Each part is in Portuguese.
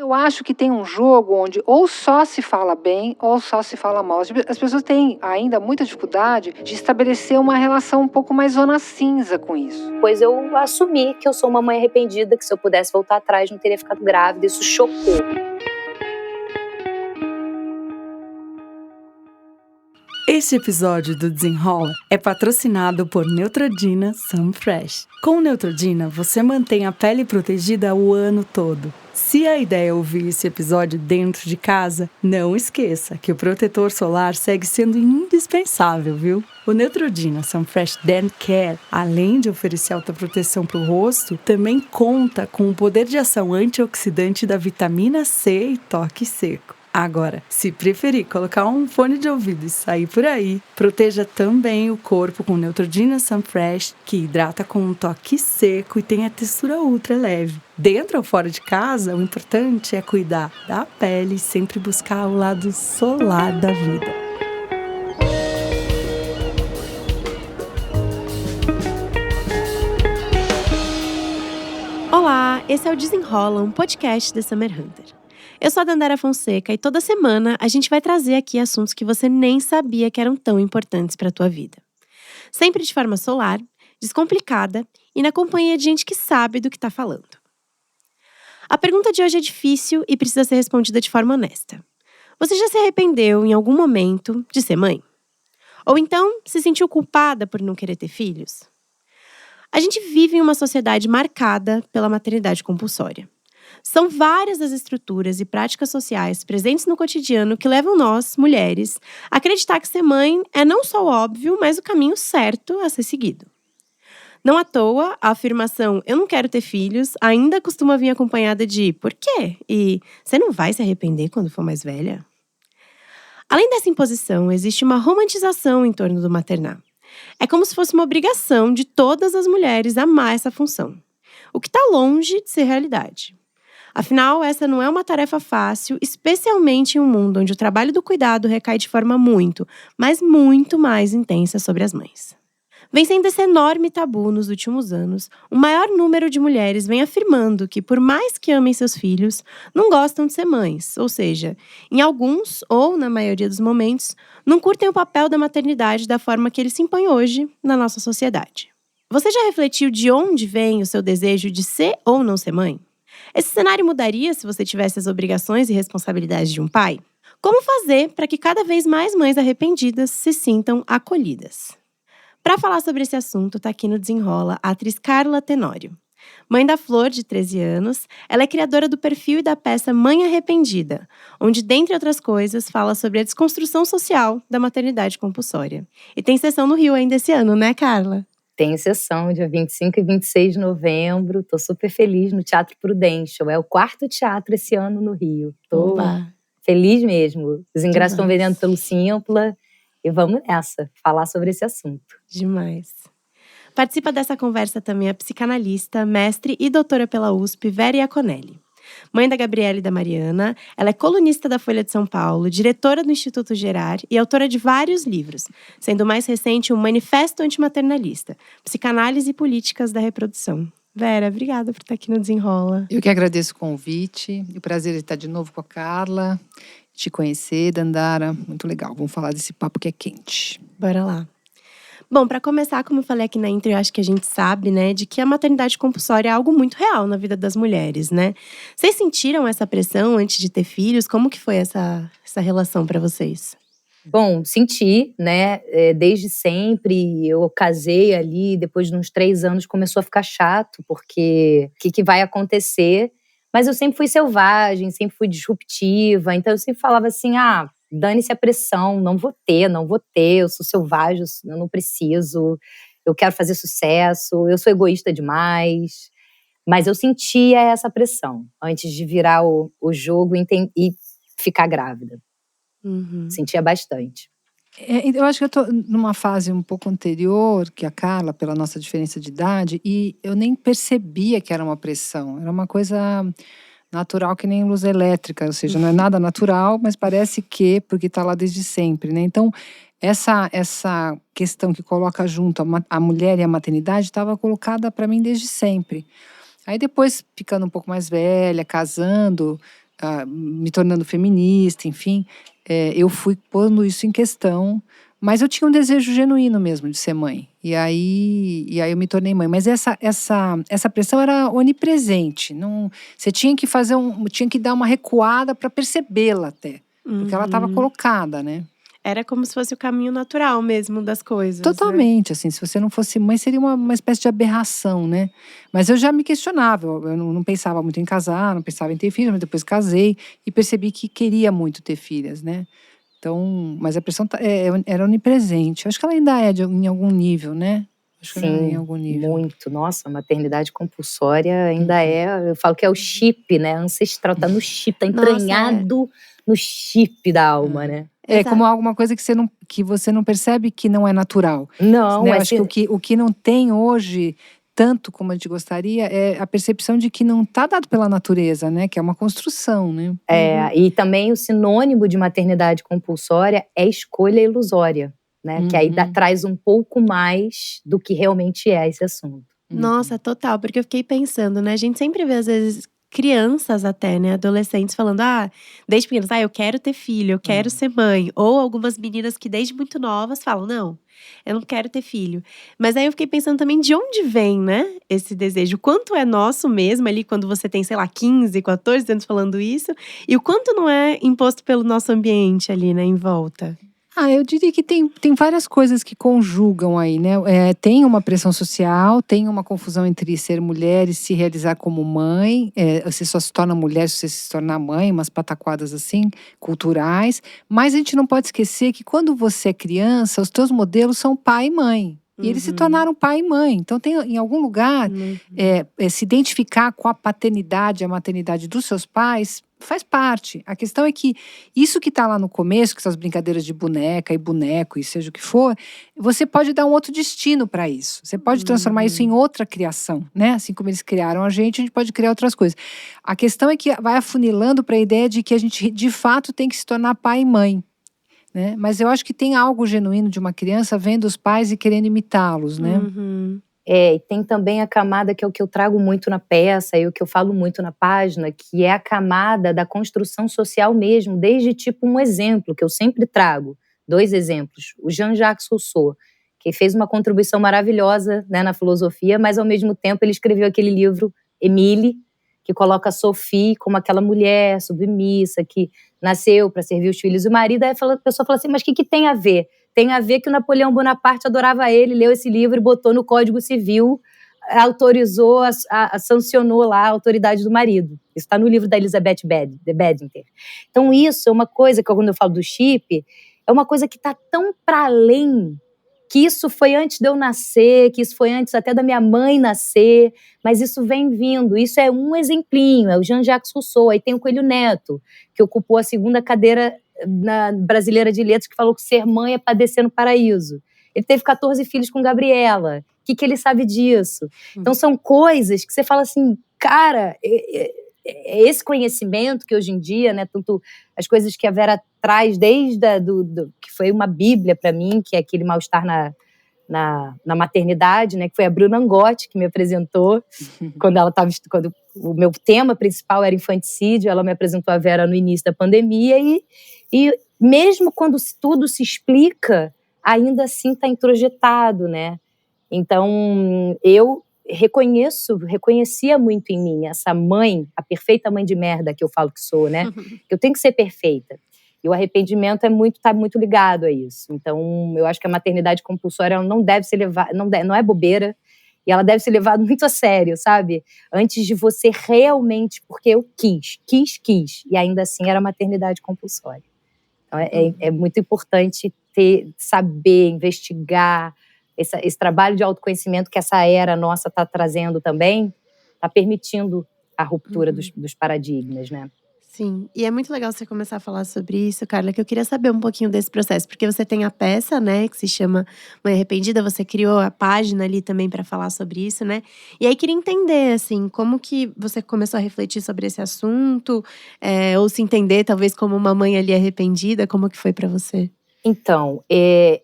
Eu acho que tem um jogo onde ou só se fala bem ou só se fala mal. As pessoas têm ainda muita dificuldade de estabelecer uma relação um pouco mais zona cinza com isso. Pois eu assumi que eu sou uma mãe arrependida, que se eu pudesse voltar atrás não teria ficado grávida. Isso chocou. Este episódio do Desenrola é patrocinado por Neutrogena Sunfresh. Com Neutrogena, você mantém a pele protegida o ano todo. Se a ideia é ouvir esse episódio dentro de casa, não esqueça que o protetor solar segue sendo indispensável, viu? O Neutrogena Sunfresh Dan Care, além de oferecer alta proteção para o rosto, também conta com o poder de ação antioxidante da vitamina C e toque seco. Agora, se preferir colocar um fone de ouvido e sair por aí, proteja também o corpo com Neutrogena Sunfresh, que hidrata com um toque seco e tem a textura ultra leve. Dentro ou fora de casa, o importante é cuidar da pele e sempre buscar o lado solar da vida. Olá, esse é o Desenrola, um podcast da Summer Hunter. Eu sou a Dandara Fonseca e toda semana a gente vai trazer aqui assuntos que você nem sabia que eram tão importantes para a tua vida. Sempre de forma solar, descomplicada e na companhia de gente que sabe do que está falando. A pergunta de hoje é difícil e precisa ser respondida de forma honesta. Você já se arrependeu em algum momento de ser mãe? Ou então se sentiu culpada por não querer ter filhos? A gente vive em uma sociedade marcada pela maternidade compulsória. São várias as estruturas e práticas sociais presentes no cotidiano que levam nós, mulheres, a acreditar que ser mãe é não só óbvio, mas o caminho certo a ser seguido. Não à toa, a afirmação "eu não quero ter filhos" ainda costuma vir acompanhada de "por quê?" e "você não vai se arrepender quando for mais velha?". Além dessa imposição, existe uma romantização em torno do maternar. É como se fosse uma obrigação de todas as mulheres amar essa função, o que está longe de ser realidade. Afinal, essa não é uma tarefa fácil, especialmente em um mundo onde o trabalho do cuidado recai de forma muito, mas muito mais intensa sobre as mães. Vencendo esse enorme tabu nos últimos anos, o maior número de mulheres vem afirmando que, por mais que amem seus filhos, não gostam de ser mães, ou seja, em alguns, ou na maioria dos momentos, não curtem o papel da maternidade da forma que ele se impõe hoje na nossa sociedade. Você já refletiu de onde vem o seu desejo de ser ou não ser mãe? Esse cenário mudaria se você tivesse as obrigações e responsabilidades de um pai? Como fazer para que cada vez mais mães arrependidas se sintam acolhidas? Para falar sobre esse assunto, está aqui no Desenrola a atriz Carla Tenório. Mãe da Flor, de 13 anos, ela é criadora do perfil e da peça Mãe Arrependida, onde, dentre outras coisas, fala sobre a desconstrução social da maternidade compulsória. E tem sessão no Rio ainda esse ano, né, Carla? Tem sessão dia 25 e 26 de novembro. Tô super feliz no Teatro Prudential. É o 4º teatro esse ano no Rio. Tô feliz mesmo. Os ingressos estão vendendo pelo Simpla. E vamos nessa, falar sobre esse assunto. Demais. Participa dessa conversa também a psicanalista, mestre e doutora pela USP, Vera Iaconelli. Mãe da Gabriela e da Mariana, ela é colunista da Folha de São Paulo, diretora do Instituto Gerar e autora de vários livros, sendo o mais recente o Manifesto Antimaternalista, Psicanálise e Políticas da Reprodução. Vera, obrigada por estar aqui no Desenrola. Eu que agradeço o convite, o prazer de estar de novo com a Carla, te conhecer, Dandara, muito legal. Vamos falar desse papo que é quente. Bora lá. Bom, para começar, como eu falei aqui na intro, eu acho que a gente sabe, né, de que a maternidade compulsória é algo muito real na vida das mulheres, né? Vocês sentiram essa pressão antes de ter filhos? Como que foi essa relação para vocês? Bom, senti, né, desde sempre. Eu casei ali, depois de uns 3 anos começou a ficar chato, porque o que vai acontecer? Mas eu sempre fui selvagem, sempre fui disruptiva, então eu sempre falava assim, dane-se a pressão, não vou ter, eu sou selvagem, eu não preciso, eu quero fazer sucesso, eu sou egoísta demais. Mas eu sentia essa pressão antes de virar o jogo e ficar grávida. Uhum. Sentia bastante. Eu acho que eu tô numa fase um pouco anterior que a Carla, pela nossa diferença de idade, e eu nem percebia que era uma pressão, era uma coisa natural que nem luz elétrica, ou seja, não é nada natural, mas parece que, porque está lá desde sempre, né? Então, essa questão que coloca junto a mulher e a maternidade estava colocada para mim desde sempre. Aí depois, ficando um pouco mais velha, casando, me tornando feminista, enfim, eu fui pondo isso em questão. Mas eu tinha um desejo genuíno mesmo de ser mãe. E aí eu me tornei mãe. Mas essa pressão era onipresente. Não, você tinha que tinha que dar uma recuada para percebê-la até. Porque ela estava colocada, né? Era como se fosse o caminho natural mesmo das coisas. Totalmente, assim, se você não fosse mãe, seria uma espécie de aberração, né? Mas eu já me questionava, eu não pensava muito em casar, não pensava em ter filhos, mas depois casei e percebi que queria muito ter filhas, né? Então, mas a pressão era onipresente. Acho que ela ainda em algum nível, né? Acho que em algum nível. Muito. Nossa, a maternidade compulsória ainda eu falo que é o chip, né? Ancestral, tá no chip, tá entranhado no chip da alma, né? Como alguma coisa que você não percebe que não é natural. Não, né? Acho que o que não tem hoje, tanto como a gente gostaria, é a percepção de que não está dado pela natureza, né? Que é uma construção, né? E também o sinônimo de maternidade compulsória é escolha ilusória, né? Que aí traz um pouco mais do que realmente é esse assunto. Nossa, total, porque eu fiquei pensando, né? A gente sempre vê, às vezes, crianças até, né, adolescentes falando, desde pequenas, eu quero ter filho, eu quero ser mãe. Ou algumas meninas que desde muito novas falam, não, eu não quero ter filho. Mas aí eu fiquei pensando também de onde vem, né, esse desejo. O quanto é nosso mesmo ali, quando você tem, sei lá, 15, 14 anos falando isso. E o quanto não é imposto pelo nosso ambiente ali, né, em volta. Eu diria que tem várias coisas que conjugam aí, né? Tem uma pressão social, tem uma confusão entre ser mulher e se realizar como mãe. Você só se torna mulher se você se tornar mãe, umas pataquadas assim, culturais. Mas a gente não pode esquecer que quando você é criança, os teus modelos são pai e mãe. E eles se tornaram pai e mãe. Então, tem em algum lugar, se identificar com a paternidade, a maternidade dos seus pais, faz parte. A questão é que isso que está lá no começo, que são as brincadeiras de boneca e boneco e seja o que for, você pode dar um outro destino para isso. Você pode transformar isso em outra criação, né? Assim como eles criaram a gente pode criar outras coisas. A questão é que vai afunilando para a ideia de que a gente, de fato, tem que se tornar pai e mãe. Né? Mas eu acho que tem algo genuíno de uma criança vendo os pais e querendo imitá-los, né? E tem também a camada que é o que eu trago muito na peça e o que eu falo muito na página, que é a camada da construção social mesmo, desde tipo um exemplo, que eu sempre trago, 2 exemplos. O Jean-Jacques Rousseau, que fez uma contribuição maravilhosa, né, na filosofia, mas ao mesmo tempo ele escreveu aquele livro, Émile, que coloca a Sophie como aquela mulher submissa, que nasceu para servir os filhos e o marido. Aí a pessoa fala assim, mas o que tem a ver? Tem a ver que o Napoleão Bonaparte adorava ele, leu esse livro e botou no Código Civil, autorizou, sancionou lá a autoridade do marido. Isso está no livro da Elizabeth Badinter. Então isso é uma coisa que, quando eu falo do chip, é uma coisa que está tão para além, que isso foi antes de eu nascer, que isso foi antes até da minha mãe nascer, mas isso vem vindo. Isso é um exemplinho, é o Jean-Jacques Rousseau. Aí tem o Coelho Neto, que ocupou a 2ª cadeira na brasileira de letras, que falou que ser mãe é padecer no paraíso. Ele teve 14 filhos com Gabriela. O que ele sabe disso? Então são coisas que você fala assim, cara, esse conhecimento que hoje em dia, né, tanto as coisas que a Vera traz desde que foi uma bíblia para mim, que é aquele mal-estar na maternidade, né, que foi a Bruna Angotti que me apresentou, quando o meu tema principal era infanticídio, ela me apresentou a Vera no início da pandemia e mesmo quando tudo se explica, ainda assim está introjetado, né? Então, eu reconhecia muito em mim essa mãe, a perfeita mãe de merda que eu falo que sou, né? Eu tenho que ser perfeita. E o arrependimento tá muito ligado a isso. Então, eu acho que a maternidade compulsória ela não deve ser levada, não é bobeira, e ela deve ser levada muito a sério, sabe? Antes de você realmente, porque eu quis, e ainda assim era maternidade compulsória. Então, é muito importante saber, investigar, esse trabalho de autoconhecimento que essa era nossa está trazendo também, está permitindo a ruptura dos paradigmas, né? Sim, e é muito legal você começar a falar sobre isso, Carla, que eu queria saber um pouquinho desse processo, porque você tem a peça, né, que se chama Mãe Arrependida, você criou a página ali também para falar sobre isso, né? E aí queria entender, assim, como que você começou a refletir sobre esse assunto, ou se entender talvez como uma mãe ali arrependida, como que foi para você? Então,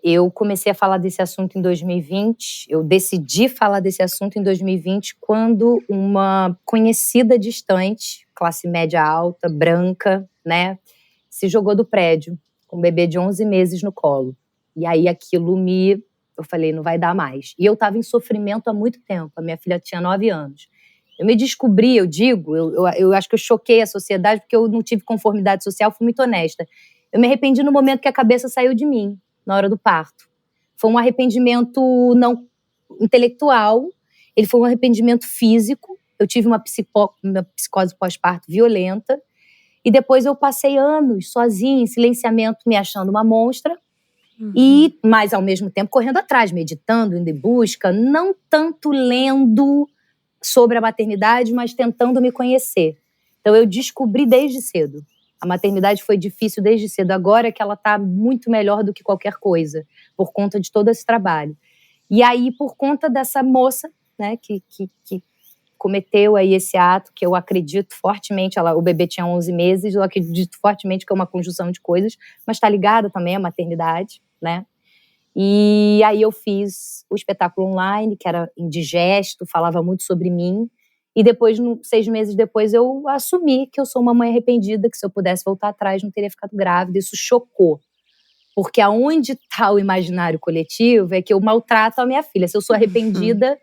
eu comecei a falar desse assunto em 2020, eu decidi falar desse assunto em 2020 quando uma conhecida distante classe média alta, branca, né? Se jogou do prédio, com um bebê de 11 meses no colo. E aí aquilo eu falei, não vai dar mais. E eu estava em sofrimento há muito tempo, a minha filha tinha 9 anos. Eu me descobri, eu acho que eu choquei a sociedade porque eu não tive conformidade social, fui muito honesta. Eu me arrependi no momento que a cabeça saiu de mim, na hora do parto. Foi um arrependimento não intelectual, ele foi um arrependimento físico. Eu tive uma psicose pós-parto violenta. E depois eu passei anos sozinha, em silenciamento, me achando uma monstra. Mas ao mesmo tempo correndo atrás, meditando, indo em busca, não tanto lendo sobre a maternidade, mas tentando me conhecer. Então eu descobri desde cedo. A maternidade foi difícil desde cedo. Agora é que ela está muito melhor do que qualquer coisa, por conta de todo esse trabalho. E aí, por conta dessa moça, né, que cometeu aí esse ato, que eu acredito fortemente, o bebê tinha 11 meses, eu acredito fortemente que é uma conjunção de coisas, mas está ligada também à maternidade, né? E aí eu fiz o espetáculo online, que era indigesto, falava muito sobre mim, e depois, 6 meses depois, eu assumi que eu sou uma mãe arrependida, que se eu pudesse voltar atrás não teria ficado grávida. Isso chocou, porque aonde está o imaginário coletivo é que eu maltrato a minha filha. Se eu sou arrependida,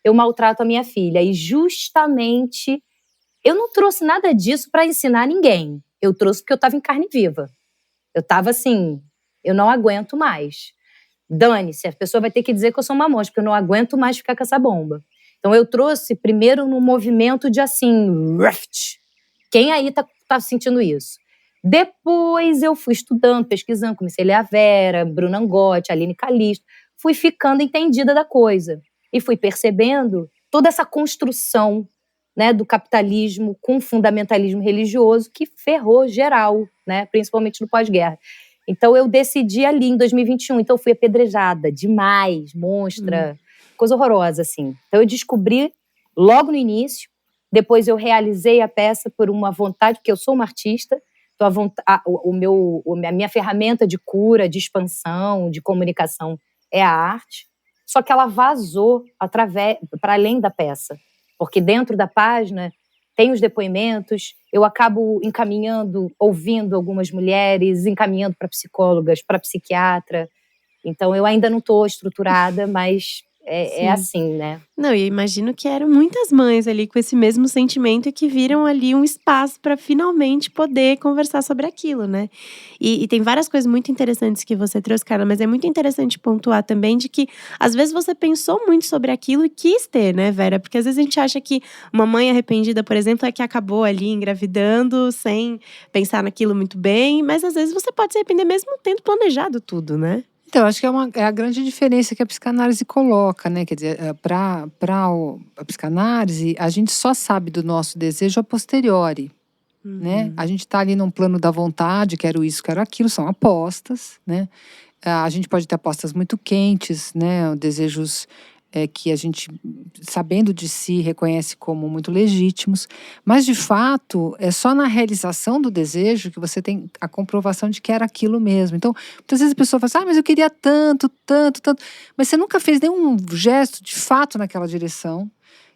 eu maltrato a minha filha. E justamente, eu não trouxe nada disso para ensinar ninguém. Eu trouxe porque eu estava em carne viva. Eu estava assim, eu não aguento mais. Dane-se, a pessoa vai ter que dizer que eu sou uma monstra, porque eu não aguento mais ficar com essa bomba. Então eu trouxe primeiro no movimento de assim, quem aí tá sentindo isso? Depois eu fui estudando, pesquisando, comecei a ler a Vera, Bruna Angotti, Aline Calisto, fui ficando entendida da coisa. E fui percebendo toda essa construção, né, do capitalismo com fundamentalismo religioso que ferrou geral, né, principalmente no pós-guerra. Então eu decidi ali em 2021, então eu fui apedrejada demais, monstra, coisa horrorosa assim. Então eu descobri logo no início, depois eu realizei a peça por uma vontade, porque eu sou uma artista, então a minha ferramenta de cura, de expansão, de comunicação é a arte. Só que ela vazou para além da peça, porque dentro da página tem os depoimentos, eu acabo encaminhando, ouvindo algumas mulheres, encaminhando para psicólogas, para psiquiatra. Então eu ainda não estou estruturada, mas é assim, né? Não, e eu imagino que eram muitas mães ali com esse mesmo sentimento e que viram ali um espaço para finalmente poder conversar sobre aquilo, né? E tem várias coisas muito interessantes que você trouxe, Carla, mas é muito interessante pontuar também de que às vezes você pensou muito sobre aquilo e quis ter, né, Vera? Porque às vezes a gente acha que uma mãe arrependida, por exemplo, é que acabou ali engravidando sem pensar naquilo muito bem, mas às vezes você pode se arrepender mesmo tendo planejado tudo, né? Então, acho que é a grande diferença que a psicanálise coloca, né? Quer dizer, para a psicanálise, a gente só sabe do nosso desejo a posteriori, né? A gente está ali num plano da vontade, quero isso, quero aquilo, são apostas, né? A gente pode ter apostas muito quentes, né? Desejos que a gente, sabendo de si, reconhece como muito legítimos. Mas, de fato, é só na realização do desejo que você tem a comprovação de que era aquilo mesmo. Então, muitas vezes a pessoa fala assim, mas eu queria tanto, tanto, tanto. Mas você nunca fez nenhum gesto, de fato, naquela direção.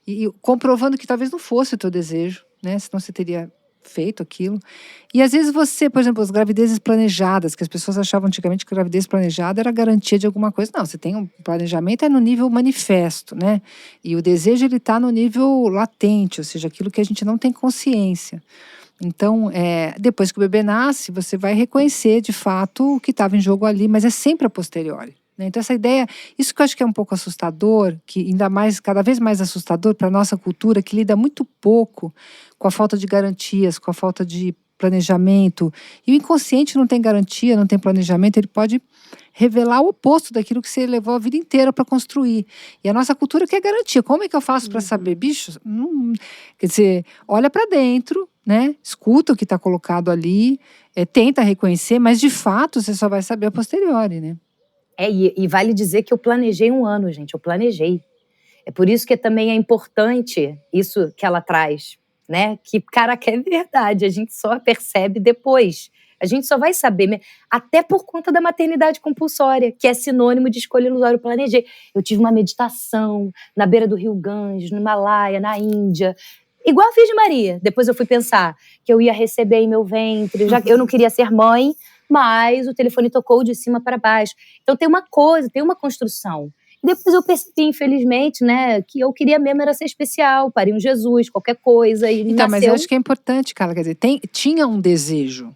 E comprovando que talvez não fosse o teu desejo, né? Senão você teria feito aquilo. E às vezes você, por exemplo, as gravidezes planejadas, que as pessoas achavam antigamente que a gravidez planejada era garantia de alguma coisa. Não, você tem um planejamento, é no nível manifesto, né? E o desejo, ele está no nível latente, ou seja, aquilo que a gente não tem consciência. Então, depois que o bebê nasce, você vai reconhecer de fato o que estava em jogo ali, mas é sempre a posteriori. Então essa ideia, isso que eu acho que é um pouco assustador, que ainda mais, cada vez mais assustador para a nossa cultura, que lida muito pouco com a falta de garantias, com a falta de planejamento. E o inconsciente não tem garantia, não tem planejamento, ele pode revelar o oposto daquilo que você levou a vida inteira para construir. E a nossa cultura quer garantia. Como é que eu faço para saber? Bicho, quer dizer, olha para dentro, né? Escuta o que está colocado ali, tenta reconhecer, mas de fato você só vai saber a posteriori, né? E vale dizer que eu planejei 1 ano, gente, eu planejei. É por isso que também é importante isso que ela traz, né? Que, caraca, é verdade, a gente só percebe depois. A gente só vai saber, até por conta da maternidade compulsória, que é sinônimo de escolha ilusória. Eu planejei. Eu tive uma meditação na beira do Rio Ganges, no Himalaia, na Índia. igual a Virgem Maria. Depois eu fui pensar que eu ia receber em meu ventre, já que eu não queria ser mãe, mas o telefone tocou de cima para baixo. Então tem uma coisa, tem uma construção. E depois eu percebi, infelizmente, né, que eu queria mesmo era ser especial, parir um Jesus, qualquer coisa, e Então, mas eu nasceu. acho que é importante, Carla, quer dizer, tinha um desejo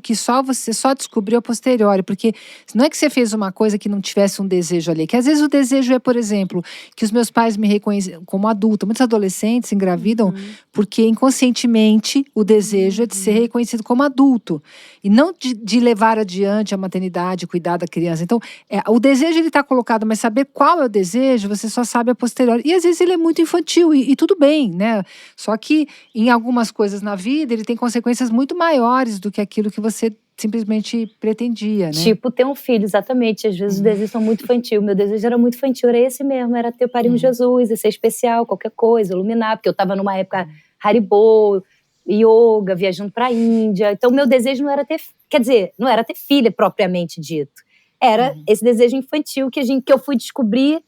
que você só descobriu a posteriori, porque não é que você fez uma coisa que não tivesse um desejo ali, que às vezes o desejo é, por exemplo, que os meus pais me reconhecem como adulta. Muitos adolescentes engravidam porque inconscientemente o desejo é de ser reconhecido como adulto e não de levar adiante a maternidade, cuidar da criança. Então, o desejo ele está colocado, mas saber qual é o desejo, você só sabe a posteriori. E às vezes ele é muito infantil e tudo bem, né? Só que em algumas coisas na vida ele tem consequências muito maiores do que aquilo que você simplesmente pretendia, né? Tipo, ter um filho, exatamente. Às vezes os desejos são muito infantil. Meu desejo era muito infantil, era esse mesmo, era ter parir um Jesus, e ser especial, qualquer coisa, iluminar, porque eu estava numa época Haribo, yoga, viajando para a Índia. Então, meu desejo não era ter, quer dizer, não era ter filha propriamente dito. Era esse desejo infantil que eu fui descobrir.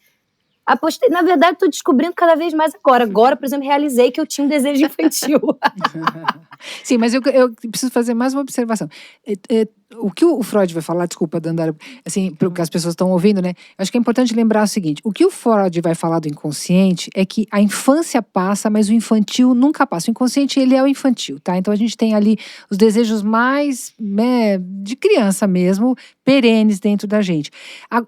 Na verdade, estou descobrindo cada vez mais agora. Agora, por exemplo, realizei que eu tinha um desejo infantil. Sim, mas eu preciso fazer mais uma observação. O que o Freud vai falar, desculpa, Dandara, assim, porque as pessoas estão ouvindo, né? Acho que é importante lembrar o seguinte: o que o Freud vai falar do inconsciente é que a infância passa, mas o infantil nunca passa. O inconsciente, ele é o infantil, tá? Então a gente tem ali os desejos mais, né, de criança mesmo, perenes dentro da gente.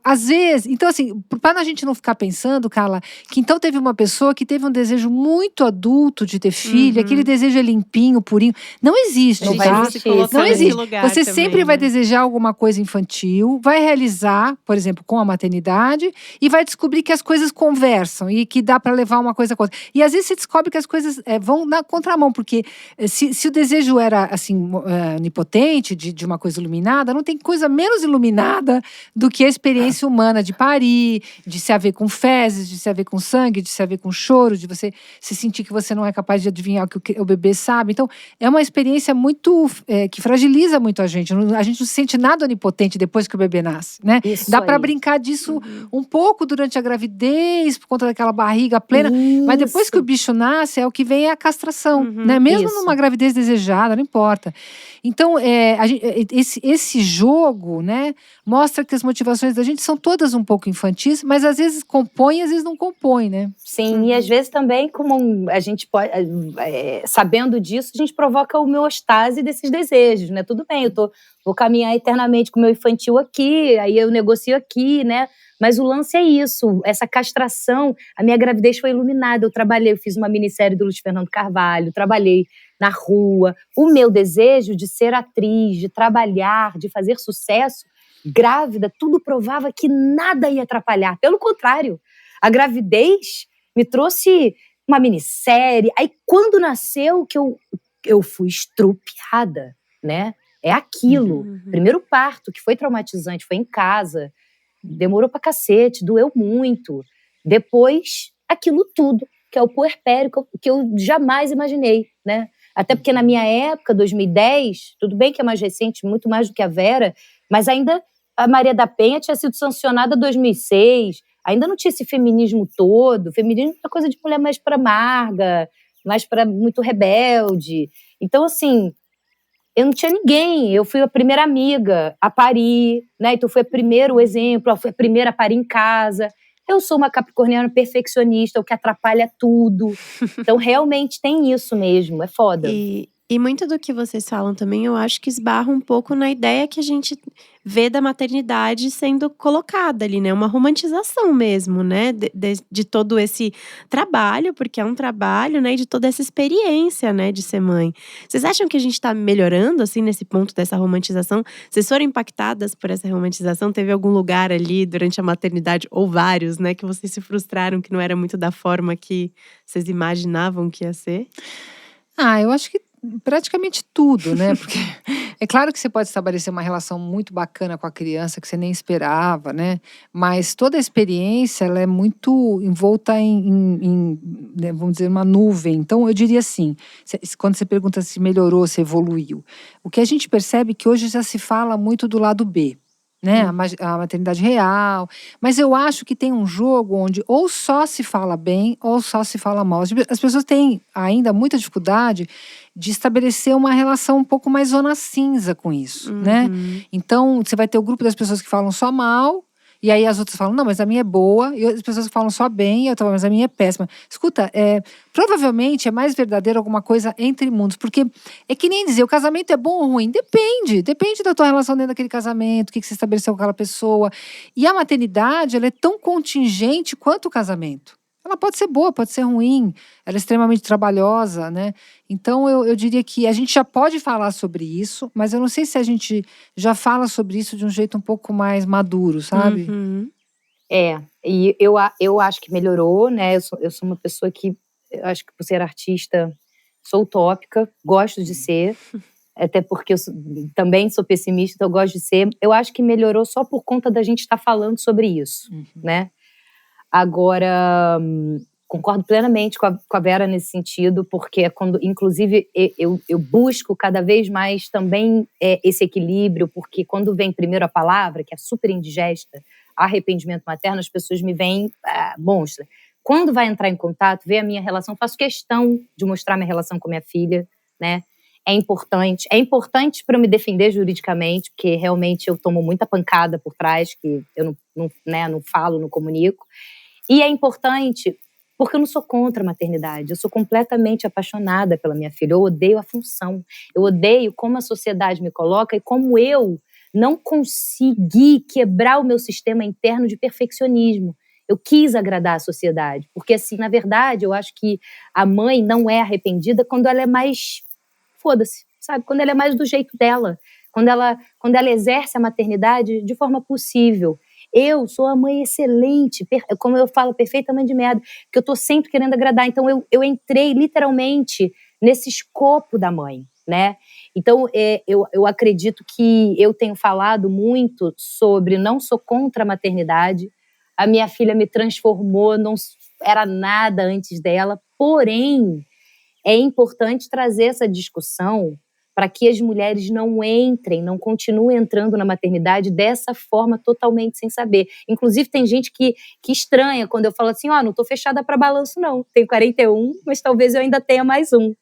Às vezes, então assim, para a gente não ficar pensando, Carla, que então teve uma pessoa que teve um desejo muito adulto de ter filho, aquele desejo é limpinho, purinho. Não existe, Não tá? vai existir. Não existe. Você Também, sempre vai né? desejar alguma coisa infantil, vai realizar, por exemplo, com a maternidade, e vai descobrir que as coisas conversam e que dá para levar uma coisa com outra. E às vezes você descobre que as coisas vão na contramão, porque se o desejo era assim onipotente, de uma coisa iluminada, não tem coisa menos iluminada do que a experiência humana de parir, de se haver com fezes, de se haver com sangue, de se haver com choro, de você se sentir que você não é capaz de adivinhar o que o bebê sabe. Então, é uma experiência muito que fragiliza muito a gente. A gente não se sente nada onipotente depois que o bebê nasce, né? Isso Dá para aí. brincar disso um pouco durante a gravidez, por conta daquela barriga plena, mas depois que o bicho nasce, o que vem é a castração, né? Mesmo Isso. numa gravidez desejada, não importa. Então, esse jogo, né, mostra que as motivações da gente são todas um pouco infantis, mas às vezes compõem, às vezes não compõem, né? Sim, e às vezes também, como a gente pode, sabendo disso, a gente provoca a homeostase desses desejos, né? Tudo bem, vou caminhar eternamente com o meu infantil aqui, aí eu negocio aqui, né? Mas o lance é isso, essa castração. A minha gravidez foi iluminada, eu fiz uma minissérie do Luiz Fernando Carvalho, trabalhei na rua. O meu desejo de ser atriz, de trabalhar, de fazer sucesso, grávida, tudo provava que nada ia atrapalhar. Pelo contrário, a gravidez me trouxe uma minissérie. Aí, quando nasceu, que eu fui estrupiada, né? É aquilo. Primeiro parto, que foi traumatizante, foi em casa. Demorou pra cacete, doeu muito. Depois, aquilo tudo, que é o puerpério, que eu jamais imaginei, né? Até porque na minha época, 2010, tudo bem que é mais recente, muito mais do que a Vera, mas ainda a Maria da Penha tinha sido sancionada em 2006, ainda não tinha esse feminismo todo. Feminismo é coisa de mulher mais para amarga, mais para muito rebelde. Então, assim, eu não tinha ninguém. Eu fui a primeira amiga a parir, né? Então, fui o primeiro exemplo, eu fui a primeira a parir em casa. Eu sou uma capricorniana perfeccionista, o que atrapalha tudo. Então, realmente tem isso mesmo, é foda. E muito do que vocês falam também, eu acho que esbarra um pouco na ideia que a gente vê da maternidade sendo colocada ali, né? Uma romantização mesmo, né? De todo esse trabalho, porque é um trabalho, né? E de toda essa experiência, né? De ser mãe. Vocês acham que a gente tá melhorando, assim, nesse ponto dessa romantização? Vocês foram impactadas por essa romantização? Teve algum lugar ali durante a maternidade, ou vários, né? Que vocês se frustraram, que não era muito da forma que vocês imaginavam que ia ser? Eu acho que praticamente tudo, né? Porque é claro que você pode estabelecer uma relação muito bacana com a criança que você nem esperava, né? Mas toda a experiência, ela é muito envolta né, vamos dizer, uma nuvem. Então, eu diria assim, quando você pergunta se melhorou, se evoluiu, o que a gente percebe é que hoje já se fala muito do lado B. né? A maternidade real. Mas eu acho que tem um jogo onde ou só se fala bem ou só se fala mal. As pessoas têm ainda muita dificuldade de estabelecer uma relação um pouco mais zona cinza com isso, né? Então, você vai ter o grupo das pessoas que falam só mal. E aí as outras falam, não, mas a minha é boa. E as pessoas falam só bem, e eu falo, mas a minha é péssima. Escuta, provavelmente é mais verdadeiro alguma coisa entre mundos. Porque é que nem dizer, o casamento é bom ou ruim? Depende. Depende da tua relação dentro daquele casamento, o que você estabeleceu com aquela pessoa. E a maternidade, ela é tão contingente quanto o casamento. Ela pode ser boa, pode ser ruim. Ela é extremamente trabalhosa, né? Então, eu diria que a gente já pode falar sobre isso, mas eu não sei se a gente já fala sobre isso de um jeito um pouco mais maduro, sabe? E eu acho que melhorou, né? Eu sou uma pessoa que, eu acho que por ser artista, sou utópica, gosto de ser. Até porque eu também sou pessimista, então eu gosto de ser. Eu acho que melhorou só por conta da gente estar falando sobre isso, né? Agora, concordo plenamente com a Vera nesse sentido, porque é quando, inclusive, eu busco cada vez mais também esse equilíbrio, porque quando vem primeiro a palavra, que é super indigesta, arrependimento materno, as pessoas me veem monstra. Quando vai entrar em contato, ver a minha relação, faço questão de mostrar minha relação com minha filha, né? É importante para eu me defender juridicamente, porque realmente eu tomo muita pancada por trás, que eu não falo, não comunico. E é importante porque eu não sou contra a maternidade, eu sou completamente apaixonada pela minha filha, eu odeio a função, eu odeio como a sociedade me coloca e como eu não consegui quebrar o meu sistema interno de perfeccionismo. Eu quis agradar a sociedade, porque assim, na verdade, eu acho que a mãe não é arrependida quando ela é mais, foda-se, sabe? Quando ela é mais do jeito dela, quando ela exerce a maternidade de forma possível. Eu sou a mãe excelente, como eu falo, perfeita mãe de merda, que eu tô sempre querendo agradar. Então, eu entrei literalmente nesse escopo da mãe, né? Então, eu acredito que eu tenho falado muito sobre não sou contra a maternidade, a minha filha me transformou, não era nada antes dela, porém, é importante trazer essa discussão para que as mulheres não continuem entrando na maternidade dessa forma totalmente sem saber. Inclusive, tem gente que estranha quando eu falo assim, não tô fechada para balanço não, tenho 41, mas talvez eu ainda tenha mais um.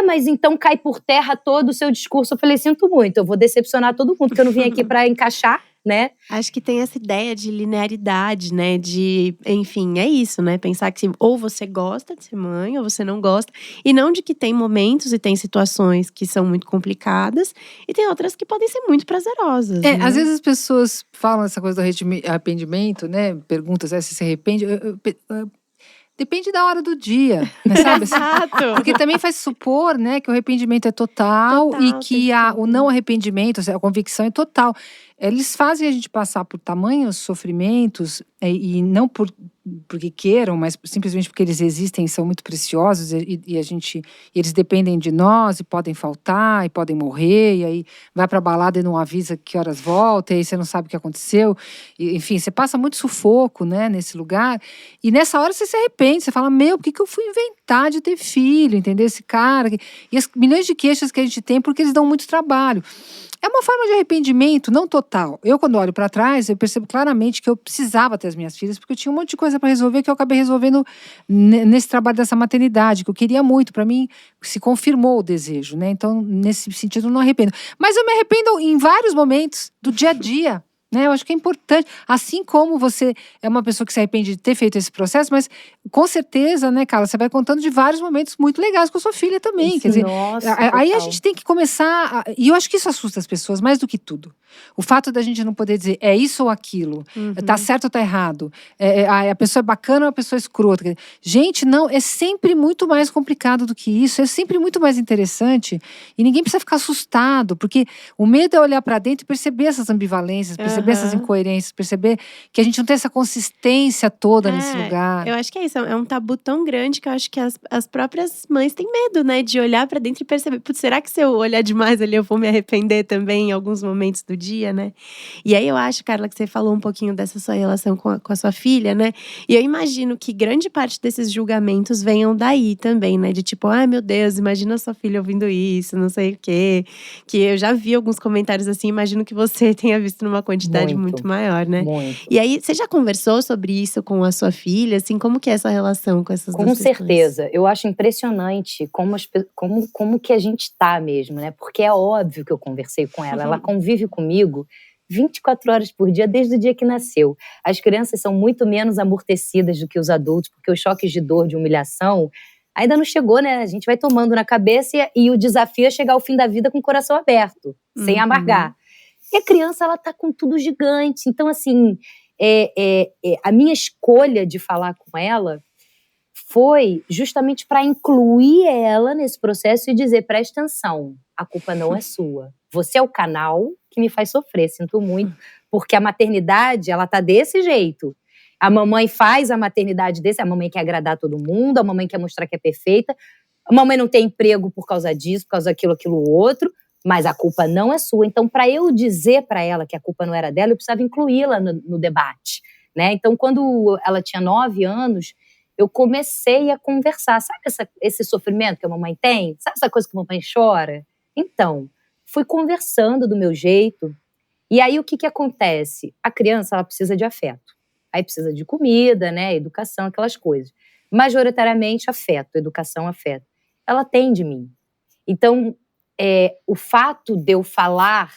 Mas então cai por terra todo o seu discurso. Eu falei, sinto muito, eu vou decepcionar todo mundo, porque eu não vim aqui para encaixar, né? Acho que tem essa ideia de linearidade, né? Enfim, é isso, né? Pensar que ou você gosta de ser mãe, ou você não gosta. E não de que tem momentos e tem situações que são muito complicadas. E tem outras que podem ser muito prazerosas, né? Às vezes as pessoas falam essa coisa do arrependimento, né? Perguntas se se arrepende. Depende da hora do dia, né, sabe? Exato. Porque também faz supor, né, que o arrependimento é total e que o não arrependimento, a convicção é total. Eles fazem a gente passar por tamanhos sofrimentos e não porque queiram, mas simplesmente porque eles existem e são muito preciosos e eles dependem de nós e podem faltar e podem morrer e aí vai pra balada e não avisa que horas volta e aí você não sabe o que aconteceu. E, enfim, você passa muito sufoco, né, nesse lugar e nessa hora você se arrepende, você fala, por que eu fui inventar de ter filho, entendeu? Esse cara. E as milhões de queixas que a gente tem porque eles dão muito trabalho. É uma forma de arrependimento, não total. Eu, quando olho para trás, eu percebo claramente que eu precisava ter as minhas filhas, porque eu tinha um monte de coisa para resolver que eu acabei resolvendo nesse trabalho dessa maternidade, que eu queria muito. Para mim, se confirmou o desejo, né? Então, nesse sentido, eu não arrependo. Mas eu me arrependo em vários momentos do dia a dia. Né? Eu acho que é importante, assim como você é uma pessoa que se arrepende de ter feito esse processo, mas com certeza, né, Carla, você vai contando de vários momentos muito legais com a sua filha também. Isso, quer dizer, nossa, aí a total. gente tem que começar, e eu acho que isso assusta as pessoas mais do que tudo. O fato da gente não poder dizer é isso ou aquilo, tá certo ou tá errado, a pessoa é bacana ou a pessoa é escrota. Gente, não, é sempre muito mais complicado do que isso, é sempre muito mais interessante, e ninguém precisa ficar assustado, porque o medo é olhar para dentro e perceber essas ambivalências, perceber perceber essas incoerências, perceber que a gente não tem essa consistência toda nesse lugar. Eu acho que é isso, é um tabu tão grande que eu acho que as próprias mães têm medo, né, de olhar pra dentro e perceber, putz, será que se eu olhar demais ali eu vou me arrepender também em alguns momentos do dia, né? E aí eu acho, Carla, que você falou um pouquinho dessa sua relação com a sua filha, né? E eu imagino que grande parte desses julgamentos venham daí também, né? De tipo, ai meu Deus, imagina a sua filha ouvindo isso, não sei o quê. Que eu já vi alguns comentários assim, imagino que você tenha visto numa quantidade muito maior, né? Muito. E aí, você já conversou sobre isso com a sua filha? Assim, como que é essa relação com essas duas Com questões? certeza. Eu acho impressionante como que a gente tá mesmo, né? Porque é óbvio que eu conversei com ela. Ela convive comigo 24 horas por dia, desde o dia que nasceu. As crianças são muito menos amortecidas do que os adultos, porque os choques de dor, de humilhação, ainda não chegou, né? A gente vai tomando na cabeça e o desafio é chegar ao fim da vida com o coração aberto, sem amargar. E a criança, ela tá com tudo gigante. Então, assim, a minha escolha de falar com ela foi justamente para incluir ela nesse processo e dizer, presta atenção, a culpa não é sua. Você é o canal que me faz sofrer, sinto muito, porque a maternidade, ela tá desse jeito. A mamãe faz a maternidade a mamãe quer agradar todo mundo, a mamãe quer mostrar que é perfeita, a mamãe não tem emprego por causa disso, por causa daquilo, outro, mas a culpa não é sua. Então, para eu dizer para ela que a culpa não era dela, eu precisava incluí-la no debate, né? Então, quando ela tinha 9 anos, eu comecei a conversar. Sabe esse sofrimento que a mamãe tem? Sabe essa coisa que a mamãe chora? Então, fui conversando do meu jeito. E aí, o que acontece? A criança, ela precisa de afeto. Aí precisa de comida, né? Educação, aquelas coisas. Majoritariamente, afeto, educação, afeto. Ela tem de mim. Então, o fato de eu falar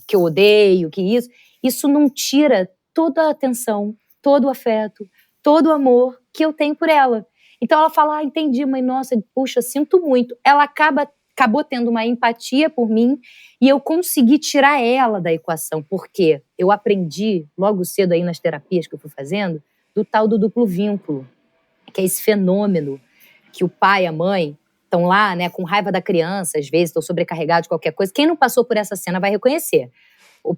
que eu odeio, que isso não tira toda a atenção, todo o afeto, todo o amor que eu tenho por ela. Então ela fala, entendi, mãe, nossa, puxa, sinto muito. Ela acabou tendo uma empatia por mim e eu consegui tirar ela da equação, porque eu aprendi logo cedo aí nas terapias que eu fui fazendo, do tal do duplo vínculo, que é esse fenômeno que o pai e a mãe estão lá, né, com raiva da criança, às vezes estão sobrecarregados de qualquer coisa. Quem não passou por essa cena vai reconhecer.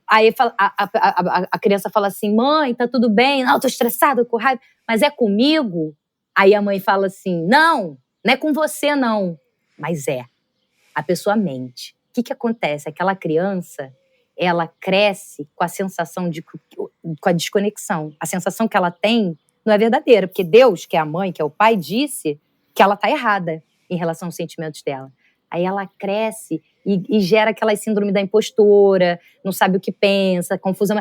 Aí a criança fala assim, mãe, tá tudo bem? Não, tô estressada, com raiva. Mas é comigo? Aí a mãe fala assim, não é com você não. Mas a pessoa mente. O que acontece? Aquela criança, ela cresce com a sensação com a desconexão. A sensação que ela tem não é verdadeira, porque Deus, que é a mãe, que é o pai, disse que ela tá errada em relação aos sentimentos dela. Aí ela cresce e gera aquela síndrome da impostora, não sabe o que pensa, confusão,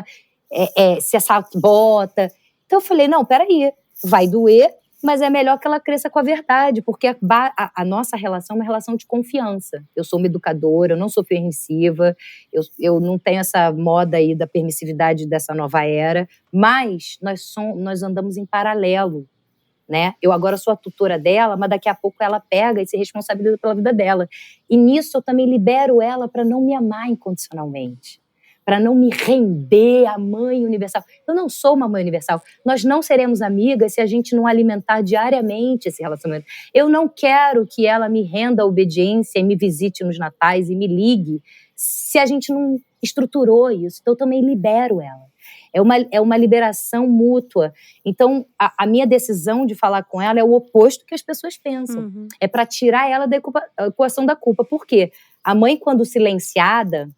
se sabota. Então eu falei, não, peraí, vai doer, mas é melhor que ela cresça com a verdade, porque a nossa relação é uma relação de confiança. Eu sou uma educadora, eu não sou permissiva, eu não tenho essa moda aí da permissividade dessa nova era, mas nós andamos em paralelo. Né? Eu agora sou a tutora dela, mas daqui a pouco ela pega e se responsabiliza pela vida dela. E nisso eu também libero ela para não me amar incondicionalmente, para não me render à mãe universal. Eu não sou uma mãe universal. Nós não seremos amigas se a gente não alimentar diariamente esse relacionamento. Eu não quero que ela me renda a obediência e me visite nos natais e me ligue se a gente não estruturou isso. Então eu também libero ela. É uma liberação mútua. Então, a minha decisão de falar com ela é o oposto do que as pessoas pensam. É para tirar ela da equação da culpa. Por quê? A mãe, quando silenciada,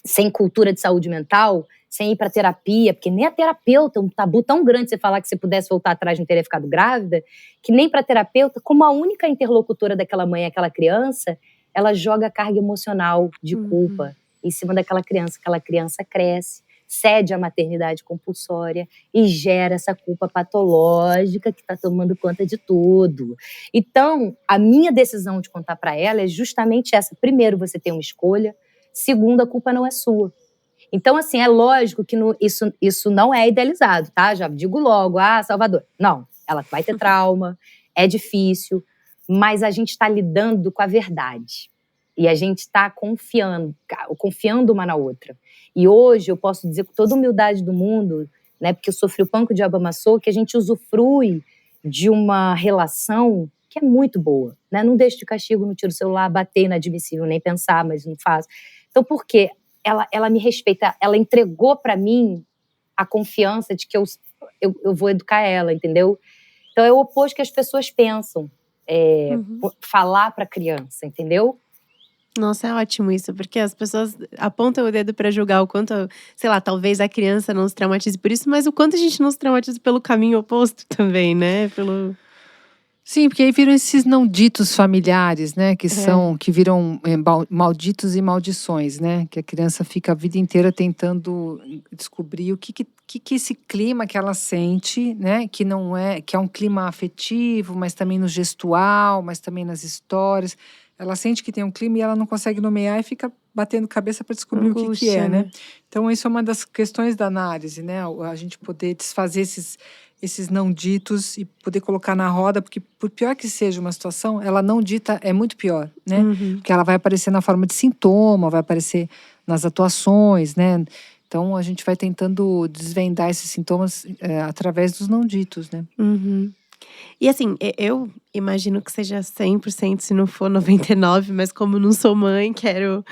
sem cultura de saúde mental, sem ir para terapia, porque nem a terapeuta, um tabu tão grande você falar que se pudesse voltar atrás não teria ficado grávida, que nem para terapeuta, como a única interlocutora daquela mãe é aquela criança, ela joga a carga emocional de culpa em cima daquela criança cresce, cede à maternidade compulsória e gera essa culpa patológica que está tomando conta de tudo. Então, a minha decisão de contar para ela é justamente essa. Primeiro, você tem uma escolha. Segundo, a culpa não é sua. Então, assim, é lógico que isso não é idealizado, tá? Já digo logo, Salvador. Não, ela vai ter trauma, é difícil, mas a gente está lidando com a verdade. E a gente está confiando uma na outra. E hoje eu posso dizer com toda a humildade do mundo, né, porque eu sofri o pão que o diabo amassou, que a gente usufrui de uma relação que é muito boa. Né? Não deixo de castigo, não tiro o celular, bater inadmissível, nem pensar, mas não faço. Então, por quê? ela me respeita, ela entregou para mim a confiança de que eu vou educar ela, entendeu? Então é o oposto que as pessoas pensam, falar para a criança, entendeu? Nossa, é ótimo isso, porque as pessoas apontam o dedo pra julgar o quanto, sei lá, talvez a criança não se traumatize por isso, mas o quanto a gente não se traumatiza pelo caminho oposto também, né? Sim, porque aí viram esses não ditos familiares, né? Que viram malditos e maldições, né? Que a criança fica a vida inteira tentando descobrir o que esse clima que ela sente, né? Que não é, que é um clima afetivo, mas também no gestual, mas também nas histórias. Ela sente que tem um clima e ela não consegue nomear e fica batendo cabeça para descobrir o que é, né? Então, isso é uma das questões da análise, né? A gente poder desfazer esses não ditos e poder colocar na roda, porque por pior que seja uma situação, ela não dita é muito pior, né? Porque ela vai aparecer na forma de sintoma, vai aparecer nas atuações, né? Então, a gente vai tentando desvendar esses sintomas através dos não ditos, né? E assim, eu imagino que seja 100%, se não for 99%, mas como não sou mãe, quero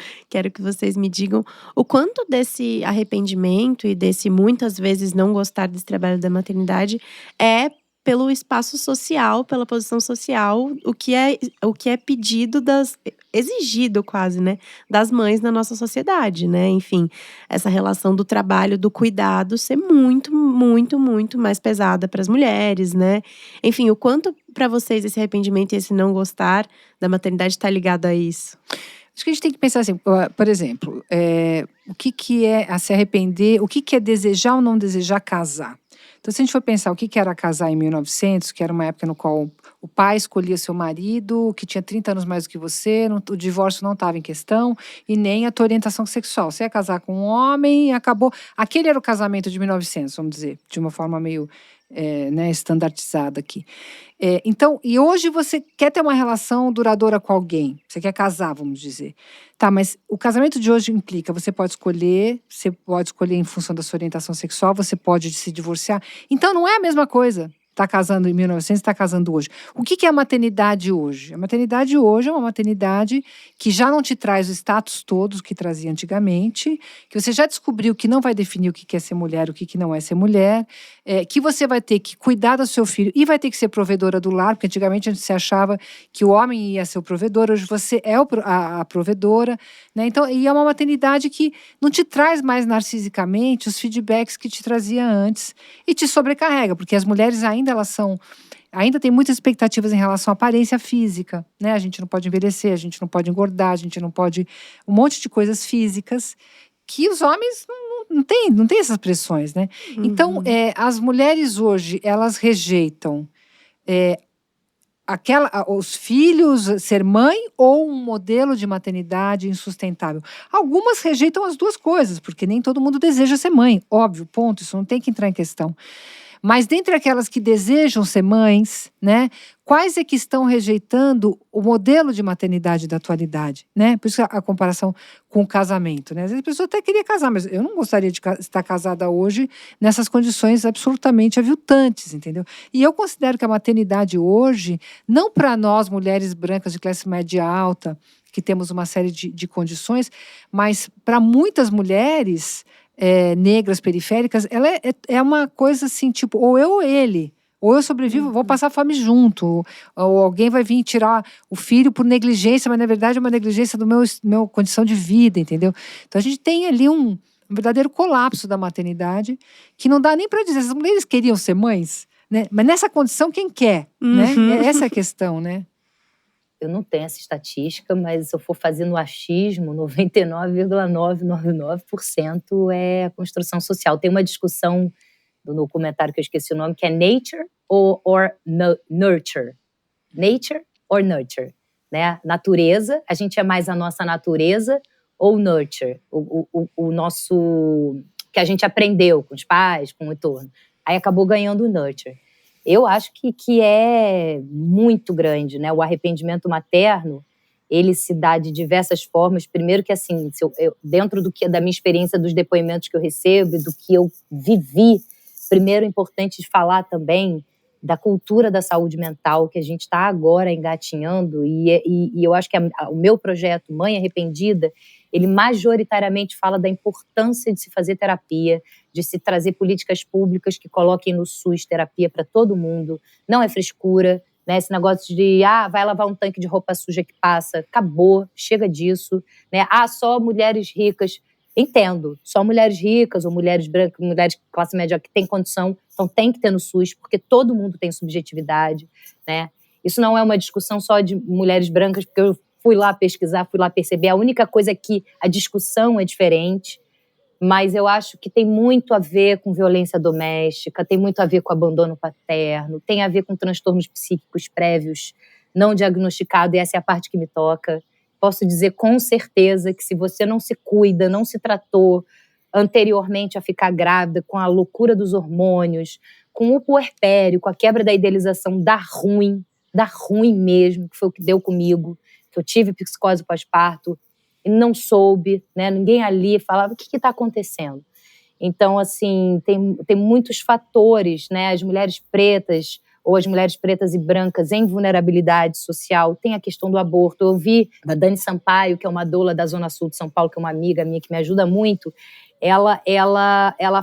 que vocês me digam o quanto desse arrependimento e desse muitas vezes não gostar desse trabalho da maternidade é pelo espaço social, pela posição social, o que é pedido exigido quase, né, das mães na nossa sociedade, né? Enfim, essa relação do trabalho, do cuidado ser muito, muito, muito mais pesada para as mulheres, né? Enfim, o quanto para vocês esse arrependimento e esse não gostar da maternidade está ligado a isso? Acho que a gente tem que pensar assim, por exemplo, o que é a se arrepender, o que é desejar ou não desejar casar. Então, se a gente for pensar o que era casar em 1900, que era uma época no qual o pai escolhia seu marido, que tinha 30 anos mais do que você, o divórcio não estava em questão, e nem a tua orientação sexual. Você ia casar com um homem e acabou. Aquele era o casamento de 1900, vamos dizer, de uma forma meio estandardizada aqui. Então, e hoje você quer ter uma relação duradoura com alguém, você quer casar, vamos dizer. Tá, mas o casamento de hoje implica, você pode escolher em função da sua orientação sexual, você pode se divorciar. Então, não é a mesma coisa. Está casando em 1900, está casando hoje. O que é a maternidade hoje? A maternidade hoje é uma maternidade que já não te traz o status todos que trazia antigamente, que você já descobriu que não vai definir o que é ser mulher, o que não é ser mulher, que você vai ter que cuidar do seu filho e vai ter que ser provedora do lar, porque antigamente a gente se achava que o homem ia ser o provedor, hoje você é a provedora, né? Então, e é uma maternidade que não te traz mais narcisicamente os feedbacks que te trazia antes e te sobrecarrega, porque as mulheres ainda tem muitas expectativas em relação à aparência física, né? A gente não pode envelhecer, a gente não pode engordar, a gente não pode um monte de coisas físicas que os homens não têm essas pressões, né? Então, as mulheres hoje, elas rejeitam os filhos, ser mãe ou um modelo de maternidade insustentável. Algumas rejeitam as duas coisas, porque nem todo mundo deseja ser mãe, óbvio, ponto, isso não tem que entrar em questão. Mas dentre aquelas que desejam ser mães, né, quais é que estão rejeitando o modelo de maternidade da atualidade, né? Por isso a comparação com o casamento, né? Às vezes a pessoa até queria casar, mas eu não gostaria de estar casada hoje nessas condições absolutamente aviltantes, entendeu? E eu considero que a maternidade hoje, não para nós mulheres brancas de classe média alta, que temos uma série de condições, mas para muitas mulheres negras, periféricas, ela é uma coisa assim, tipo, ou eu ou ele. Ou eu sobrevivo, vou passar fome junto. Ou alguém vai vir tirar o filho por negligência, mas na verdade é uma negligência do meu condição de vida, entendeu? Então a gente tem ali um verdadeiro colapso da maternidade, que não dá nem para dizer, as mulheres queriam ser mães, né? Mas nessa condição, quem quer? Né? Essa é a questão, né? Eu não tenho essa estatística, mas se eu for fazer no achismo, 99,999% é construção social. Tem uma discussão no documentário que eu esqueci o nome, que é nature or nurture. Nature or nurture, né? Natureza, a gente é mais a nossa natureza ou nurture, o nosso, que a gente aprendeu com os pais, com o entorno. Aí acabou ganhando o nurture. Eu acho que é muito grande, né? O arrependimento materno, ele se dá de diversas formas. Primeiro que, assim, dentro da minha experiência, dos depoimentos que eu recebo, do que eu vivi, primeiro é importante falar também da cultura da saúde mental que a gente está agora engatinhando, e eu acho que o meu projeto Mãe Arrependida, ele majoritariamente fala da importância de se fazer terapia, de se trazer políticas públicas que coloquem no SUS terapia para todo mundo. Não é frescura, né? Esse negócio de, vai lavar um tanque de roupa suja que passa, acabou, chega disso, né? Só mulheres ricas. Entendo, só mulheres ricas ou mulheres brancas, mulheres de classe média que têm condição, então tem que ter no SUS, porque todo mundo tem subjetividade, né? Isso não é uma discussão só de mulheres brancas, porque eu fui lá pesquisar, fui lá perceber. A única coisa é que a discussão é diferente, mas eu acho que tem muito a ver com violência doméstica, tem muito a ver com abandono paterno, tem a ver com transtornos psíquicos prévios não diagnosticados, e essa é a parte que me toca. Posso dizer com certeza que se você não se cuida, não se tratou anteriormente a ficar grávida, com a loucura dos hormônios, com o puerpério, com a quebra da idealização, dá ruim mesmo, que foi o que deu comigo, que eu tive psicose pós-parto e não soube, né? Ninguém ali falava o que está acontecendo. Então, assim, tem muitos fatores, né? As mulheres pretas ou as mulheres pretas e brancas em vulnerabilidade social, tem a questão do aborto. Eu vi a Dani Sampaio, que é uma doula da Zona Sul de São Paulo, que é uma amiga minha que me ajuda muito, ela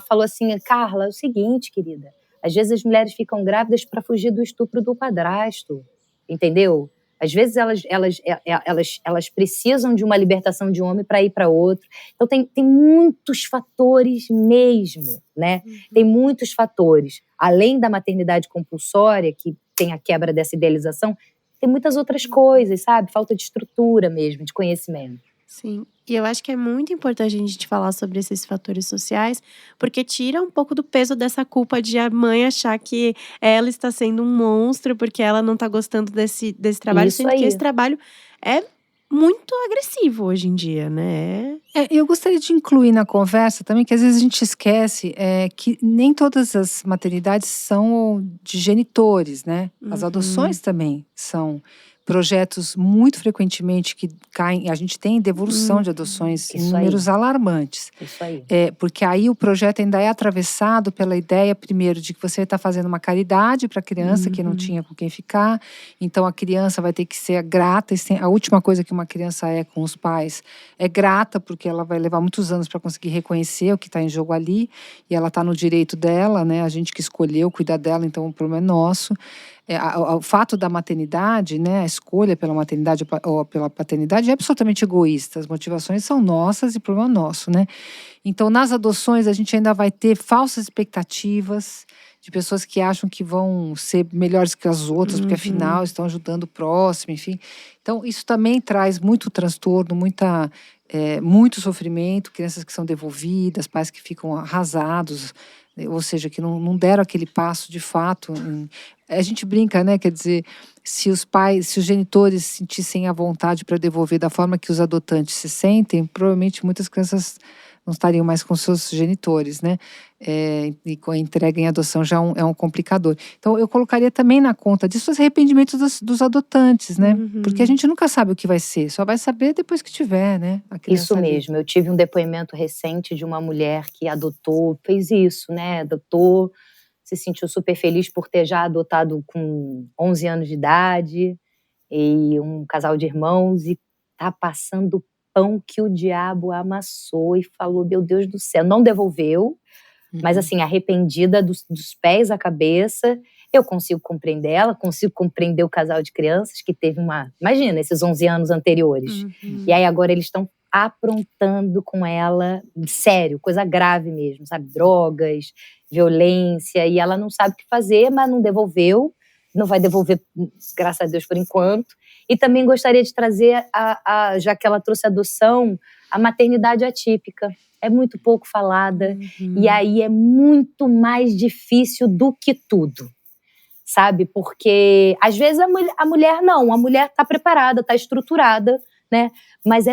falou assim, Carla, é o seguinte, querida, às vezes as mulheres ficam grávidas para fugir do estupro do padrasto, entendeu? Às vezes elas precisam de uma libertação de um homem para ir para outro. Então tem muitos fatores mesmo, né? Tem muitos fatores. Além da maternidade compulsória, que tem a quebra dessa idealização, tem muitas outras coisas, sabe? Falta de estrutura mesmo, de conhecimento. Sim, e eu acho que é muito importante a gente falar sobre esses fatores sociais, porque tira um pouco do peso dessa culpa de a mãe achar que ela está sendo um monstro porque ela não está gostando desse trabalho, Isso sendo que aí. esse trabalho é muito agressivo hoje em dia, né? Eu gostaria de incluir na conversa também que às vezes a gente esquece que nem todas as maternidades são de genitores, né? As adoções também são projetos muito frequentemente que caem. A gente tem devolução de adoções em Isso números aí. alarmantes. Isso aí. Porque aí o projeto ainda é atravessado pela ideia, primeiro, de que você está fazendo uma caridade para a criança que não tinha com quem ficar. Então a criança vai ter que ser grata. A última coisa que uma criança é com os pais é grata, porque ela vai levar muitos anos para conseguir reconhecer o que está em jogo ali. E ela está no direito dela, né? A gente que escolheu cuidar dela, então o problema é nosso. O fato da maternidade, né, a escolha pela maternidade ou pela paternidade é absolutamente egoísta. As motivações são nossas e o problema é nosso, né? Então, nas adoções, a gente ainda vai ter falsas expectativas de pessoas que acham que vão ser melhores que as outras, porque afinal estão ajudando o próximo, enfim. Então, isso também traz muito transtorno, muito sofrimento, crianças que são devolvidas, pais que ficam arrasados, ou seja, que não deram aquele passo de fato. A gente brinca, né? Quer dizer, se os genitores se sentissem à vontade para devolver da forma que os adotantes se sentem, provavelmente muitas crianças não estariam mais com seus genitores, né? E com a entrega em adoção já é um complicador. Então, eu colocaria também na conta disso os arrependimentos dos adotantes, né? Porque a gente nunca sabe o que vai ser, só vai saber depois que tiver, né? A criança Isso ali. mesmo. Eu tive um depoimento recente de uma mulher que adotou, fez isso, né? Adotou, se sentiu super feliz por ter já adotado com 11 anos de idade, e um casal de irmãos, e tá passando pão que o diabo amassou, e falou, meu Deus do céu, não devolveu, mas assim, arrependida dos pés à cabeça. Eu consigo compreender ela, consigo compreender o casal de crianças que teve imagina, esses 11 anos anteriores. E aí agora eles estão aprontando com ela, sério, coisa grave mesmo, sabe? Drogas, violência, e ela não sabe o que fazer, mas não devolveu, não vai devolver, graças a Deus, por enquanto. E também gostaria de trazer, já que ela trouxe adoção, a maternidade atípica. É muito pouco falada, e aí é muito mais difícil do que tudo, sabe? Porque, às vezes, a mulher não, a mulher está preparada, está estruturada, né? Mas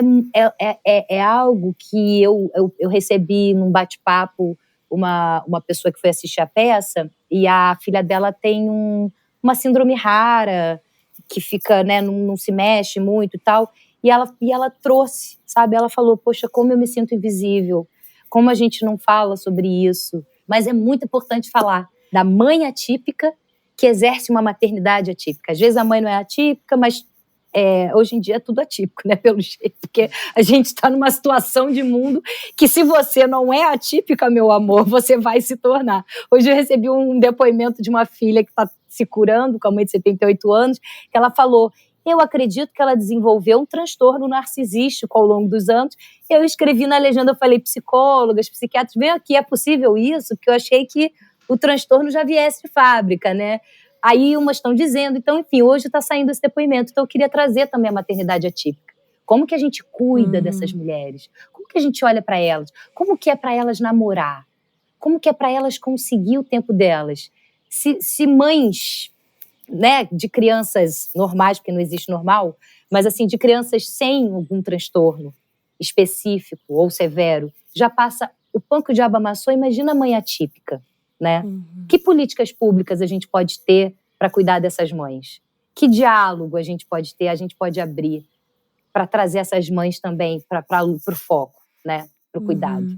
é algo que eu recebi num bate-papo, uma pessoa que foi assistir a peça, e a filha dela tem uma síndrome rara, que fica, né, não se mexe muito e tal, e ela trouxe, sabe? Ela falou, poxa, como eu me sinto invisível, como a gente não fala sobre isso. Mas é muito importante falar da mãe atípica que exerce uma maternidade atípica. Às vezes a mãe não é atípica, mas hoje em dia é tudo atípico, né, pelo jeito, porque a gente está numa situação de mundo que se você não é atípica, meu amor, você vai se tornar. Hoje eu recebi um depoimento de uma filha que está se curando, com a mãe de 78 anos, que ela falou: eu acredito que ela desenvolveu um transtorno narcisístico ao longo dos anos. Eu escrevi na legenda, eu falei: psicólogas, psiquiatras, vem aqui, é possível isso? Porque eu achei que o transtorno já viesse de fábrica, né? Aí umas estão dizendo, então, enfim, hoje está saindo esse depoimento. Então eu queria trazer também a maternidade atípica. Como que a gente cuida dessas mulheres? Como que a gente olha para elas? Como que é para elas namorar? Como que é para elas conseguir o tempo delas? Se mães, né, de crianças normais, porque não existe normal, mas assim, de crianças sem algum transtorno específico ou severo, já passa o pão que o diabo amassou, imagina a mãe atípica, né? Que políticas públicas a gente pode ter para cuidar dessas mães? Que diálogo a gente pode ter, a gente pode abrir para trazer essas mães também para o foco, né? Para o cuidado.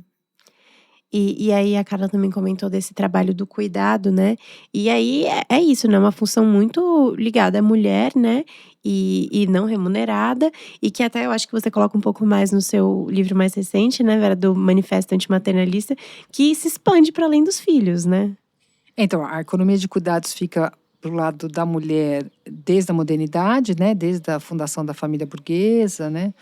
E aí a Carla também comentou desse trabalho do cuidado, né? E aí é isso, né? Uma função muito ligada à mulher, né? E não remunerada. E que até eu acho que você coloca um pouco mais no seu livro mais recente, né, Vera? Do Manifesto Antimaternalista, que se expande para além dos filhos, né? Então, a economia de cuidados fica pro lado da mulher desde a modernidade, né? Desde a fundação da família burguesa, né?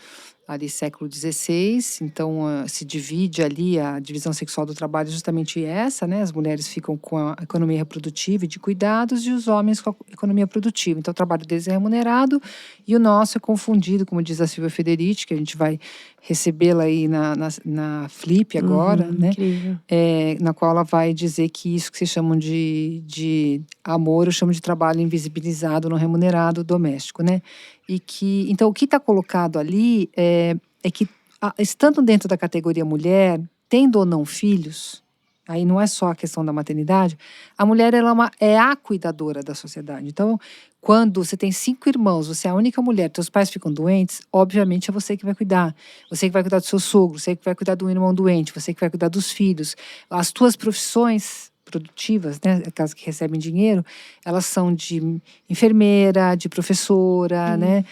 Ali século XVI, então se divide ali, a divisão sexual do trabalho é justamente essa, né? As mulheres ficam com a economia reprodutiva e de cuidados e os homens com a economia produtiva. Então o trabalho deles é remunerado e o nosso é confundido, como diz a Silvia Federici, que a gente vai recebê-la aí na Flip agora, né? Incrível. Na qual ela vai dizer que isso que se chamam de amor, eu chamo de trabalho invisibilizado, não remunerado, doméstico, né? Então, o que está colocado ali é que, estando dentro da categoria mulher, tendo ou não filhos, aí não é só a questão da maternidade, a mulher ela é a cuidadora da sociedade. Então, quando você tem 5 irmãos, você é a única mulher, teus pais ficam doentes, obviamente é você que vai cuidar. Você que vai cuidar do seu sogro, você que vai cuidar do irmão doente, você que vai cuidar dos filhos. As tuas profissões produtivas, né, aquelas que recebem dinheiro, elas são de enfermeira, de professora, né,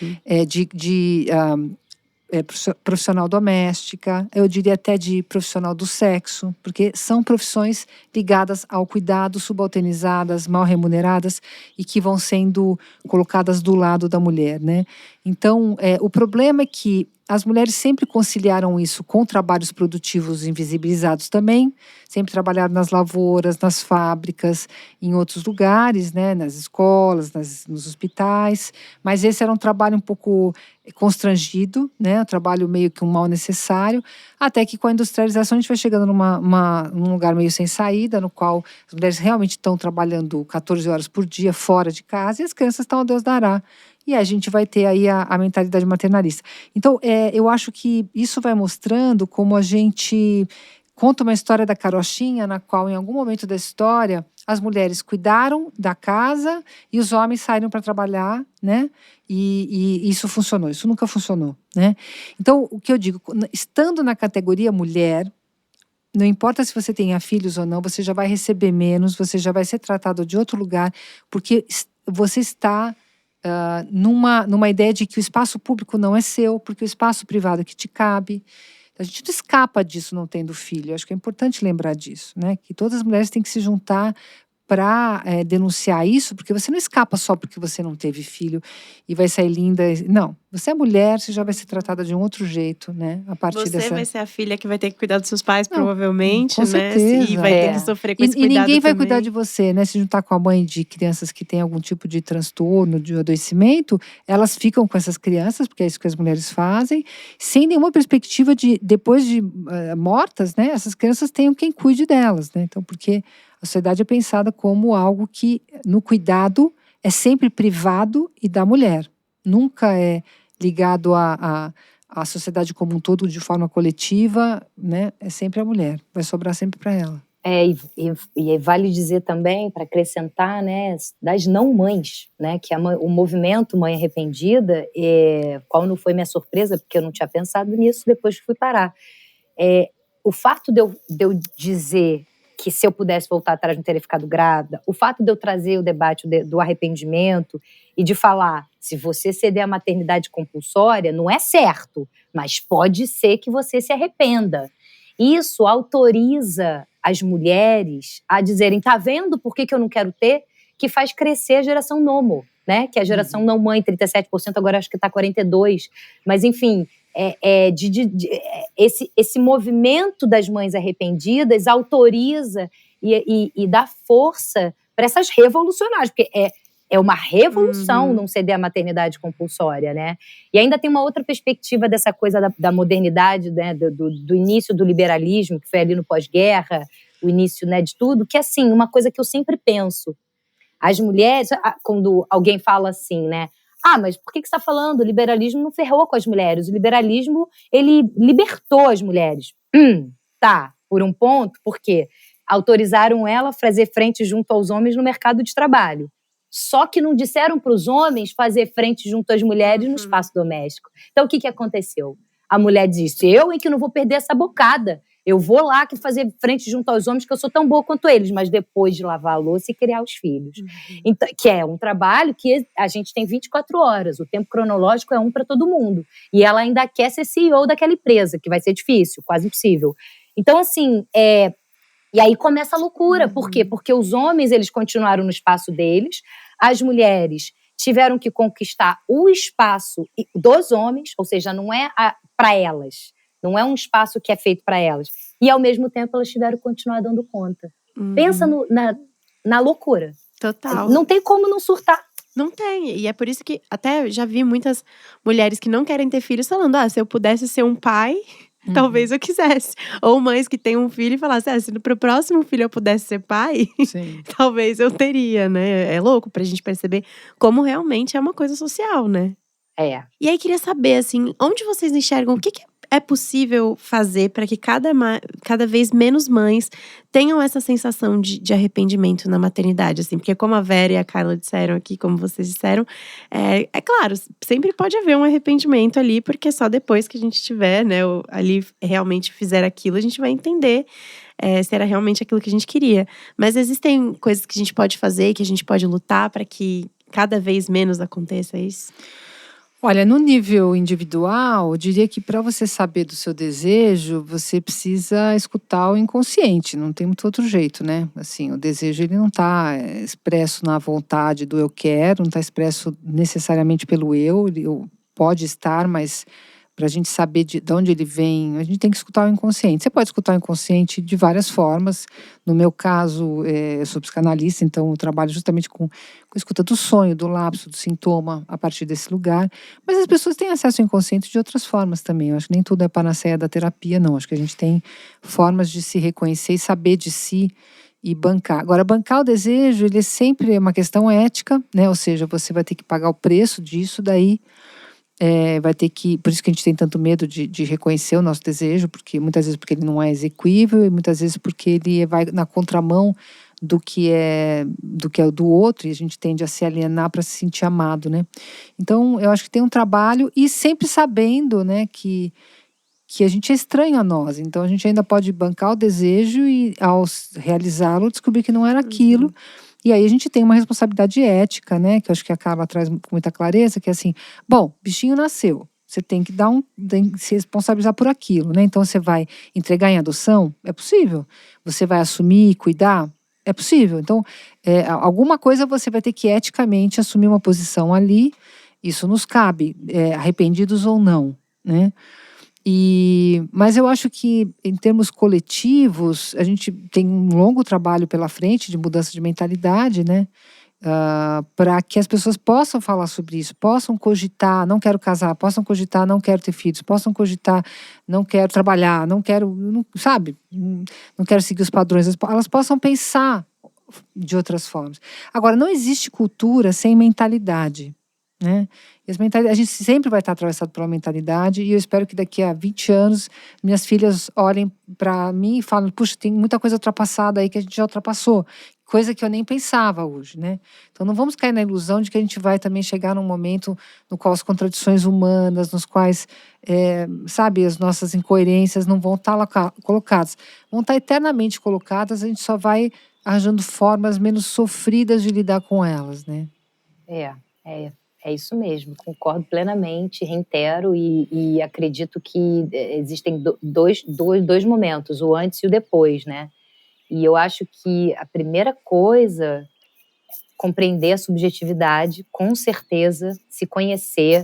profissional doméstica, eu diria até de profissional do sexo, porque são profissões ligadas ao cuidado, subalternizadas, mal remuneradas e que vão sendo colocadas do lado da mulher, né? Então, o problema é que as mulheres sempre conciliaram isso com trabalhos produtivos invisibilizados também, sempre trabalharam nas lavouras, nas fábricas, em outros lugares, né, nas escolas, nos hospitais, mas esse era um trabalho um pouco constrangido, né, um trabalho meio que um mal necessário, até que com a industrialização a gente vai chegando num lugar meio sem saída, no qual as mulheres realmente estão trabalhando 14 horas por dia fora de casa e as crianças estão a Deus dará. E a gente vai ter aí a mentalidade maternalista. Então, eu acho que isso vai mostrando como a gente conta uma história da carochinha, na qual, em algum momento da história, as mulheres cuidaram da casa e os homens saíram para trabalhar, né? E isso funcionou. Isso nunca funcionou, né? Então, o que eu digo, estando na categoria mulher, não importa se você tenha filhos ou não, você já vai receber menos, você já vai ser tratado de outro lugar, porque você está numa ideia de que o espaço público não é seu, porque o espaço privado é que te cabe. A gente não escapa disso não tendo filho. Eu acho que é importante lembrar disso, né? Que todas as mulheres têm que se juntar para denunciar isso, porque você não escapa só porque você não teve filho e vai sair linda. Não, você é mulher, você já vai ser tratada de um outro jeito, né? A partir Você vai ser a filha que vai ter que cuidar dos seus pais, provavelmente, com né? certeza. E vai ter que sofrer com esse E cuidado ninguém vai também. cuidar de você, né? Se juntar com a mãe de crianças que têm algum tipo de transtorno, de adoecimento, elas ficam com essas crianças, porque é isso que as mulheres fazem, sem nenhuma perspectiva de, depois de mortas, né? Essas crianças tenham quem cuide delas, né? Então, porque a sociedade é pensada como algo que, no cuidado, é sempre privado e da mulher. Nunca é ligado à sociedade como um todo, de forma coletiva, né? É sempre a mulher. Vai sobrar sempre para ela. E vale dizer também, para acrescentar, né, das não-mães, né? Que o movimento Mãe Arrependida, qual não foi minha surpresa, porque eu não tinha pensado nisso depois que fui parar. O fato de eu dizer que se eu pudesse voltar atrás não teria ficado grávida. O fato de eu trazer o debate do arrependimento e de falar, se você ceder à maternidade compulsória, não é certo, mas pode ser que você se arrependa. Isso autoriza as mulheres a dizerem, tá vendo por que eu não quero ter? Que faz crescer a geração nomo, né? Que é a geração não mãe, 37%, agora acho que está 42%. Mas, enfim, esse movimento das mães arrependidas autoriza e dá força para essas revolucionárias, porque é uma revolução não ceder à maternidade compulsória, né? E ainda tem uma outra perspectiva dessa coisa da modernidade, né? do início do liberalismo, que foi ali no pós-guerra, o início, né, de tudo, que é assim, uma coisa que eu sempre penso. As mulheres, quando alguém fala assim, né? Mas por que você está falando? O liberalismo não ferrou com as mulheres. O liberalismo, ele libertou as mulheres. Tá, por um ponto, porque autorizaram ela a fazer frente junto aos homens no mercado de trabalho. Só que não disseram para os homens fazer frente junto às mulheres no espaço doméstico. Então, o que aconteceu? A mulher disse, eu que não vou perder essa bocada. Eu vou lá fazer frente junto aos homens, que eu sou tão boa quanto eles, mas depois de lavar a louça e criar os filhos. Então, que é um trabalho que a gente tem 24 horas, o tempo cronológico é um para todo mundo. E ela ainda quer ser CEO daquela empresa, que vai ser difícil, quase impossível. Então, assim, e aí começa a loucura. Por quê? Porque os homens, eles continuaram no espaço deles, as mulheres tiveram que conquistar o espaço dos homens, ou seja, não é para elas. Não é um espaço que é feito para elas. E, ao mesmo tempo, elas tiveram que continuar dando conta. Pensa na loucura. Total. Não tem como não surtar. Não tem. E é por isso que até já vi muitas mulheres que não querem ter filhos falando, se eu pudesse ser um pai, talvez eu quisesse. Ou mães que têm um filho e falassem, se pro próximo filho eu pudesse ser pai, talvez eu teria, né? É louco pra gente perceber como realmente é uma coisa social, né? E aí, queria saber, assim, onde vocês enxergam o que é possível fazer para que cada vez menos mães tenham essa sensação de arrependimento na maternidade, assim? Porque como a Vera e a Carla disseram aqui, como vocês disseram, é claro, sempre pode haver um arrependimento ali, porque só depois que a gente tiver, né, ali realmente fizer aquilo, a gente vai entender se era realmente aquilo que a gente queria. Mas existem coisas que a gente pode fazer, que a gente pode lutar para que cada vez menos aconteça isso? Olha, no nível individual, eu diria que para você saber do seu desejo, você precisa escutar o inconsciente, não tem muito outro jeito, né? Assim, o desejo ele não está expresso na vontade do eu quero, não está expresso necessariamente pelo ele pode estar, mas para a gente saber de onde ele vem, a gente tem que escutar o inconsciente. Você pode escutar o inconsciente de várias formas. No meu caso, eu sou psicanalista, então eu trabalho justamente com a escuta do sonho, do lapso, do sintoma, a partir desse lugar. Mas as pessoas têm acesso ao inconsciente de outras formas também. Eu acho que nem tudo é panaceia da terapia, não. Acho que a gente tem formas de se reconhecer e saber de si e bancar. Agora, bancar o desejo, ele sempre é uma questão ética, né? Ou seja, você vai ter que pagar o preço disso daí. Vai ter que, por isso que a gente tem tanto medo de reconhecer o nosso desejo, porque muitas vezes porque ele não é exequível e muitas vezes porque ele vai na contramão do que é do outro e a gente tende a se alienar para se sentir amado, né? Então, eu acho que tem um trabalho e sempre sabendo, né, que a gente é estranho a nós. Então, a gente ainda pode bancar o desejo e, ao realizá-lo, descobrir que não era aquilo. E aí a gente tem uma responsabilidade ética, né? Que eu acho que a Carla traz com muita clareza, que é assim, bom, bichinho nasceu, você tem que tem que se responsabilizar por aquilo, né? Então você vai entregar em adoção? É possível. Você vai assumir e cuidar? É possível. Então, alguma coisa você vai ter que eticamente assumir uma posição ali, isso nos cabe, arrependidos ou não, né? Mas eu acho que, em termos coletivos, a gente tem um longo trabalho pela frente de mudança de mentalidade, né? Para que as pessoas possam falar sobre isso, possam cogitar, não quero casar, possam cogitar, não quero ter filhos, possam cogitar, não quero trabalhar, não quero, não quero seguir os padrões, elas possam pensar de outras formas. Agora, não existe cultura sem mentalidade, né? A gente sempre vai estar atravessado pela mentalidade e eu espero que daqui a 20 anos minhas filhas olhem para mim e falem, puxa, tem muita coisa ultrapassada aí que a gente já ultrapassou. coisa que eu nem pensava hoje, né? Então não vamos cair na ilusão de que a gente vai também chegar num momento no qual as contradições humanas, nos quais, sabe, as nossas incoerências não vão estar colocadas. Vão estar eternamente colocadas, a gente só vai arranjando formas menos sofridas de lidar com elas, né? É isso mesmo, concordo plenamente, reitero e acredito que existem dois momentos, o antes e o depois, né? E eu acho que a primeira coisa, compreender a subjetividade, com certeza, se conhecer.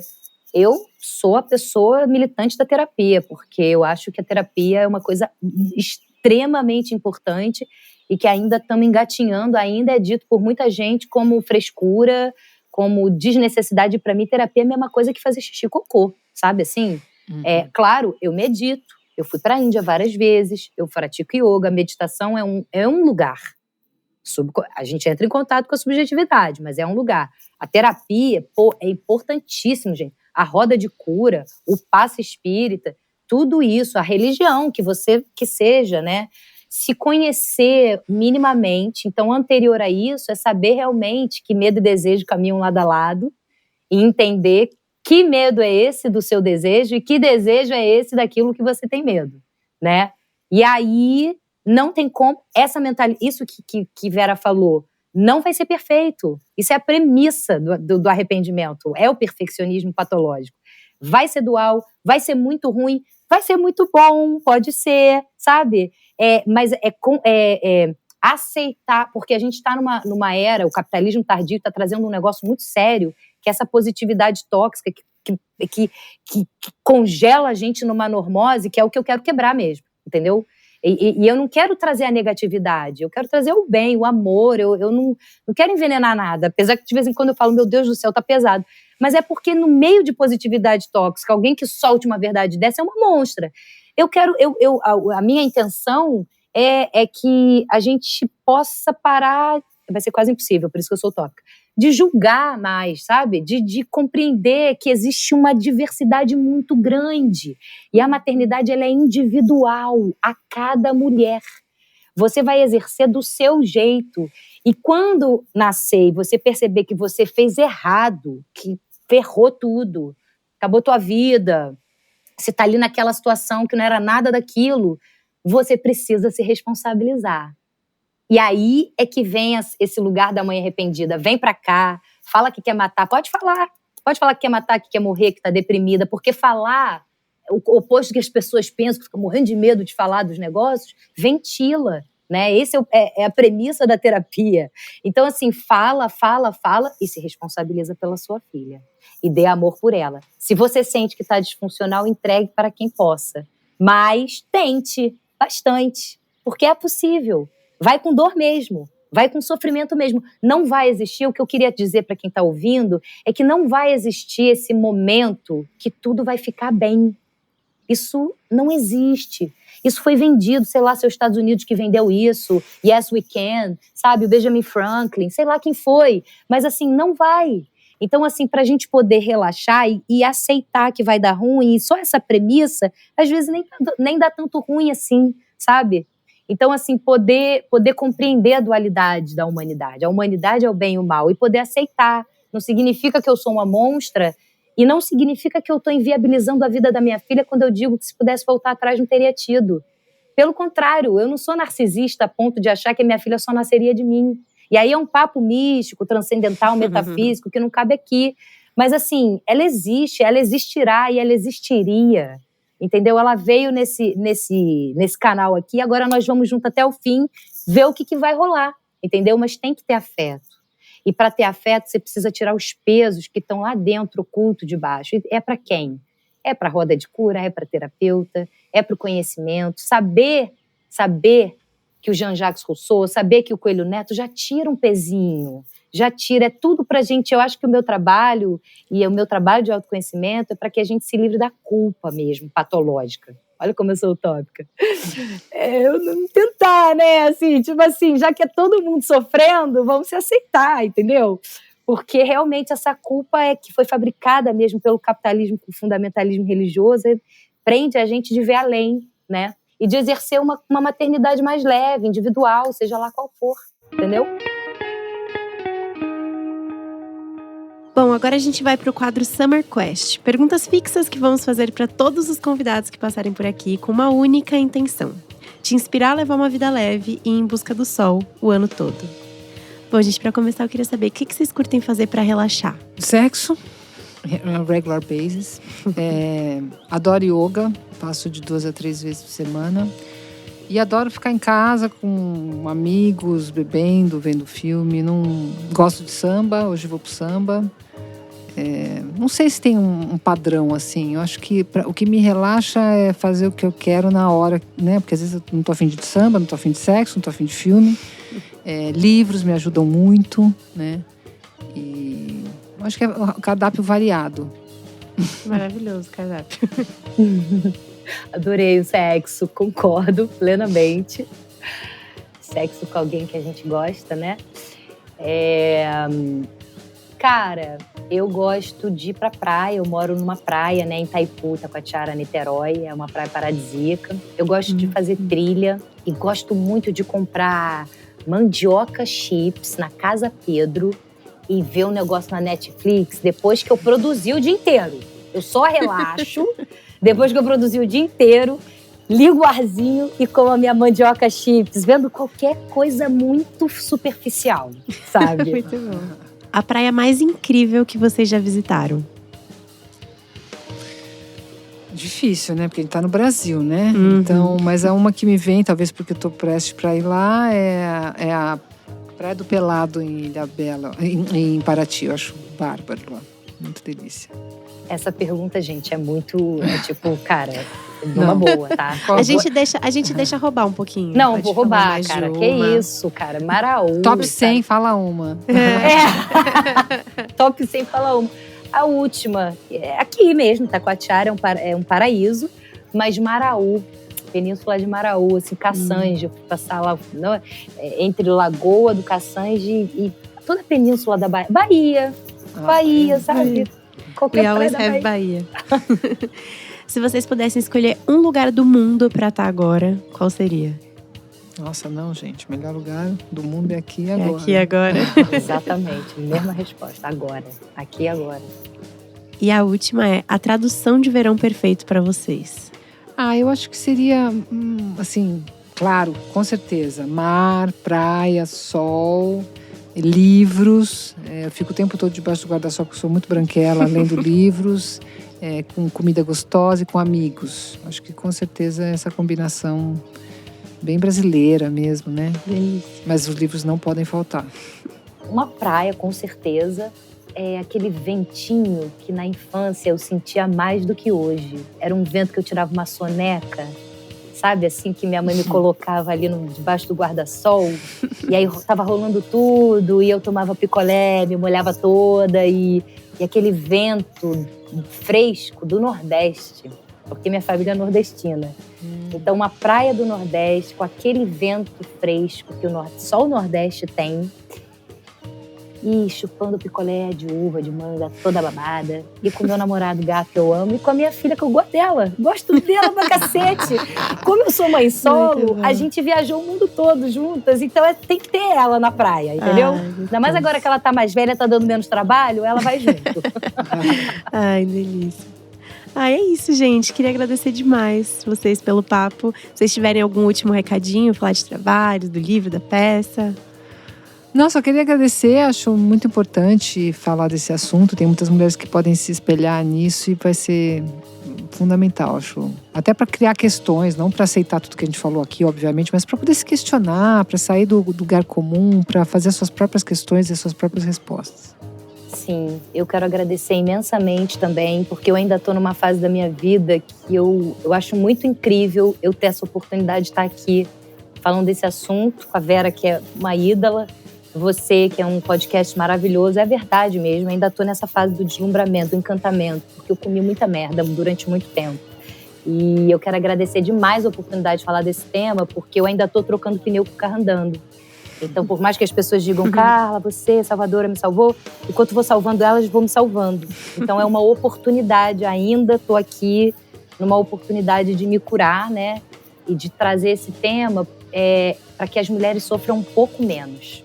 Eu sou a pessoa militante da terapia, porque eu acho que a terapia é uma coisa extremamente importante e que ainda estamos engatinhando, ainda é dito por muita gente como frescura, como desnecessidade. Para mim, terapia é a mesma coisa que fazer xixi e cocô, sabe assim? Claro, eu medito, eu fui para a Índia várias vezes, eu pratico yoga, meditação é um lugar. A gente entra em contato com a subjetividade, mas é um lugar. A terapia, é importantíssimo, gente. A roda de cura, o passe espírita, tudo isso, a religião que seja, né? Se conhecer minimamente, então anterior a isso é saber realmente que medo e desejo caminham lado a lado e entender que medo é esse do seu desejo e que desejo é esse daquilo que você tem medo, né? E aí não tem como, essa mentalidade, isso que Vera falou, não vai ser perfeito. Isso é a premissa do arrependimento, é o perfeccionismo patológico. Vai ser dual, vai ser muito ruim, vai ser muito bom, pode ser, sabe? Mas aceitar, porque a gente está numa era, o capitalismo tardio está trazendo um negócio muito sério, que é essa positividade tóxica que congela a gente numa normose, que é o que eu quero quebrar mesmo, entendeu? E eu não quero trazer a negatividade, eu quero trazer o bem, o amor, eu não quero envenenar nada, apesar que de vez em quando eu falo, meu Deus do céu, tá pesado. Mas é porque no meio de positividade tóxica, alguém que solte uma verdade dessa é uma monstra. A minha intenção é que a gente possa parar, vai ser quase impossível, por isso que eu sou utópica, de julgar mais, sabe? De compreender que existe uma diversidade muito grande. E a maternidade, ela é individual a cada mulher. Você vai exercer do seu jeito. E quando nascer e você perceber que você fez errado, que ferrou tudo, acabou tua vida, você está ali naquela situação que não era nada daquilo, você precisa se responsabilizar. E aí é que vem esse lugar da mãe arrependida. Vem pra cá, fala que quer matar. Pode falar que quer matar, que quer morrer, que tá deprimida. Porque falar, o oposto do que as pessoas pensam, que ficam morrendo de medo de falar dos negócios, ventila, né? Esse é a premissa da terapia. Então, assim, fala e se responsabiliza pela sua filha. E dê amor por ela. Se você sente que tá disfuncional, entregue para quem possa. Mas tente bastante, porque é possível. Vai com dor mesmo, vai com sofrimento mesmo. Não vai existir, o que eu queria dizer para quem está ouvindo, é que não vai existir esse momento que tudo vai ficar bem. Isso não existe. Isso foi vendido, sei lá, se é os Estados Unidos que vendeu isso, Yes We Can, sabe, o Benjamin Franklin, sei lá quem foi, mas assim, não vai. Então, assim, para a gente poder relaxar e aceitar que vai dar ruim, e só essa premissa, às vezes nem dá tanto ruim assim, sabe? Então, assim, poder compreender a dualidade da humanidade. A humanidade é o bem e o mal. E poder aceitar. Não significa que eu sou uma monstra e não significa que eu estou inviabilizando a vida da minha filha quando eu digo que se pudesse voltar atrás não teria tido. Pelo contrário, eu não sou narcisista a ponto de achar que a minha filha só nasceria de mim. E aí é um papo místico, transcendental, metafísico, que não cabe aqui. Mas, assim, ela existe, ela existirá e ela existiria. Entendeu? Ela veio nesse canal aqui, agora nós vamos junto até o fim, ver o que vai rolar, entendeu? Mas tem que ter afeto. E para ter afeto, você precisa tirar os pesos que estão lá dentro, oculto de baixo. E é para quem? É para a roda de cura, é para terapeuta, é para o conhecimento. Saber que o Jean-Jacques Rousseau, saber que o Coelho Neto já tira um pezinho, já tira, é tudo pra gente. Eu acho que o meu trabalho de autoconhecimento é para que a gente se livre da culpa mesmo, patológica. Olha como eu sou utópica. Eu não tentar, né, assim, tipo assim, já que é todo mundo sofrendo, vamos se aceitar, entendeu? Porque realmente essa culpa é que foi fabricada mesmo pelo capitalismo, com o fundamentalismo religioso, prende a gente de ver além, né? E de exercer uma maternidade mais leve, individual, seja lá qual for. entendeu? Bom, agora a gente vai para o quadro Summer Quest. Perguntas fixas que vamos fazer para todos os convidados que passarem por aqui com uma única intenção: te inspirar a levar uma vida leve e ir em busca do sol o ano todo. Bom, gente, para começar eu queria saber o que vocês curtem fazer para relaxar? Sexo, regular basis. Adoro yoga, faço de 2 a 3 vezes por semana. E adoro ficar em casa com amigos, bebendo, vendo filme. Não gosto de samba, hoje vou pro samba. Não sei se tem um padrão assim. Eu acho que o que me relaxa é fazer o que eu quero na hora, né? Porque às vezes eu não tô afim de samba, não tô afim de sexo, não tô afim de filme. Livros me ajudam muito, né? E eu acho que é um cardápio variado. Maravilhoso, cardápio. Adorei o sexo, concordo plenamente. Sexo com alguém que a gente gosta, né? Cara, eu gosto de ir pra praia. Eu moro numa praia, né, em Itaipu, Taquatiara, Niterói. É uma praia paradisíaca. Eu gosto de fazer trilha e gosto muito de comprar mandioca chips na Casa Pedro e ver um negócio na Netflix depois que eu produzi o dia inteiro. Eu só relaxo depois que eu produzi o dia inteiro, ligo o arzinho e como a minha mandioca chips, vendo qualquer coisa muito superficial, sabe? Muito bom. A praia mais incrível que vocês já visitaram? Difícil, né? Porque a gente tá no Brasil, né? Uhum. Então, mas a uma que me vem, talvez porque eu tô prestes para ir lá, é a Praia do Pelado em Ilhabela, em Paraty. Eu acho bárbaro lá. Muito delícia. Essa pergunta, gente, tipo, cara, numa boa, tá? A gente deixa roubar um pouquinho. Não, Pode vou falar roubar, mais de cara. uma. Que isso, cara. Maraú. Top 100, fala uma. Top 100, fala uma. A última, aqui mesmo, Taquatiara é um paraíso, mas Maraú, Península de Maraú, assim, Cassange, eu fui passar lá entre Lagoa do Cassange e toda a Península da Bahia. Bahia, sabe? Qualquer We always praia da have Bahia. Se vocês pudessem escolher um lugar do mundo pra estar agora, qual seria? Nossa, não, gente. O melhor lugar do mundo é aqui e agora. É aqui e agora. Exatamente, mesma resposta. Agora, aqui e agora. E a última é a tradução de verão perfeito pra vocês. Eu acho que seria, assim, claro, com certeza. Mar, praia, sol, livros. Eu fico o tempo todo debaixo do guarda-sol, porque eu sou muito branquela, lendo livros, com comida gostosa e com amigos. Acho que com certeza essa combinação bem brasileira mesmo, né? Delícia. Mas os livros não podem faltar. Uma praia, com certeza. É aquele ventinho que na infância eu sentia mais do que hoje. Era um vento que eu tirava uma soneca, sabe? Assim, que minha mãe me colocava ali debaixo do guarda-sol. E aí tava rolando tudo, e eu tomava picolé, me molhava toda. E aquele vento fresco do Nordeste, porque minha família é nordestina. Então, uma praia do Nordeste, com aquele vento fresco que só o Nordeste tem. E chupando picolé de uva, de manga, toda babada. E com meu namorado gato que eu amo. E com a minha filha, que eu gosto dela. Gosto dela pra cacete. Como eu sou mãe solo, a gente viajou o mundo todo juntas. Então tem que ter ela na praia, entendeu? Ainda mais agora que ela tá mais velha, tá dando menos trabalho, ela vai junto. Ai, delícia. É isso, gente. Queria agradecer demais vocês pelo papo. Se vocês tiverem algum último recadinho, falar de trabalho, do livro, da peça. Nossa, eu queria agradecer, acho muito importante falar desse assunto. Tem muitas mulheres que podem se espelhar nisso e vai ser fundamental, acho. Até para criar questões, não para aceitar tudo que a gente falou aqui, obviamente, mas para poder se questionar, para sair do lugar comum, para fazer as suas próprias questões e as suas próprias respostas. Sim, eu quero agradecer imensamente também, porque eu ainda estou numa fase da minha vida que eu acho muito incrível eu ter essa oportunidade de estar aqui falando desse assunto com a Vera, que é uma ídola. Você, que é um podcast maravilhoso, é verdade mesmo. Eu ainda estou nessa fase do deslumbramento, do encantamento, porque eu comi muita merda durante muito tempo. E eu quero agradecer demais a oportunidade de falar desse tema, porque eu ainda estou trocando pneu com o carro andando. Então, por mais que as pessoas digam, Carla, você, Salvadora, me salvou, enquanto eu vou salvando elas, vou me salvando. Então, é uma oportunidade, ainda estou aqui numa oportunidade de me curar, né? e de trazer esse tema para que as mulheres sofram um pouco menos.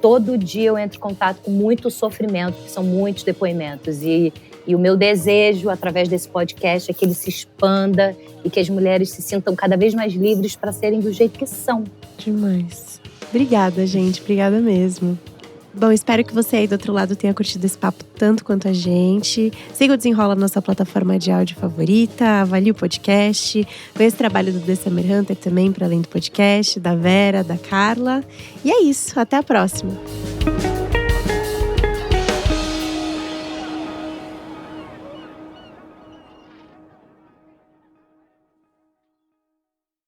Todo dia eu entro em contato com muito sofrimento, que são muitos depoimentos. E o meu desejo, através desse podcast, é que ele se expanda e que as mulheres se sintam cada vez mais livres para serem do jeito que são. Demais. Obrigada, gente. Obrigada mesmo. Bom, espero que você aí do outro lado tenha curtido esse papo tanto quanto a gente. Siga o Desenrola na sua plataforma de áudio favorita, avalie o podcast, conheça o trabalho do The Summer Hunter também, para além do podcast, da Vera, da Carla. E é isso, até a próxima!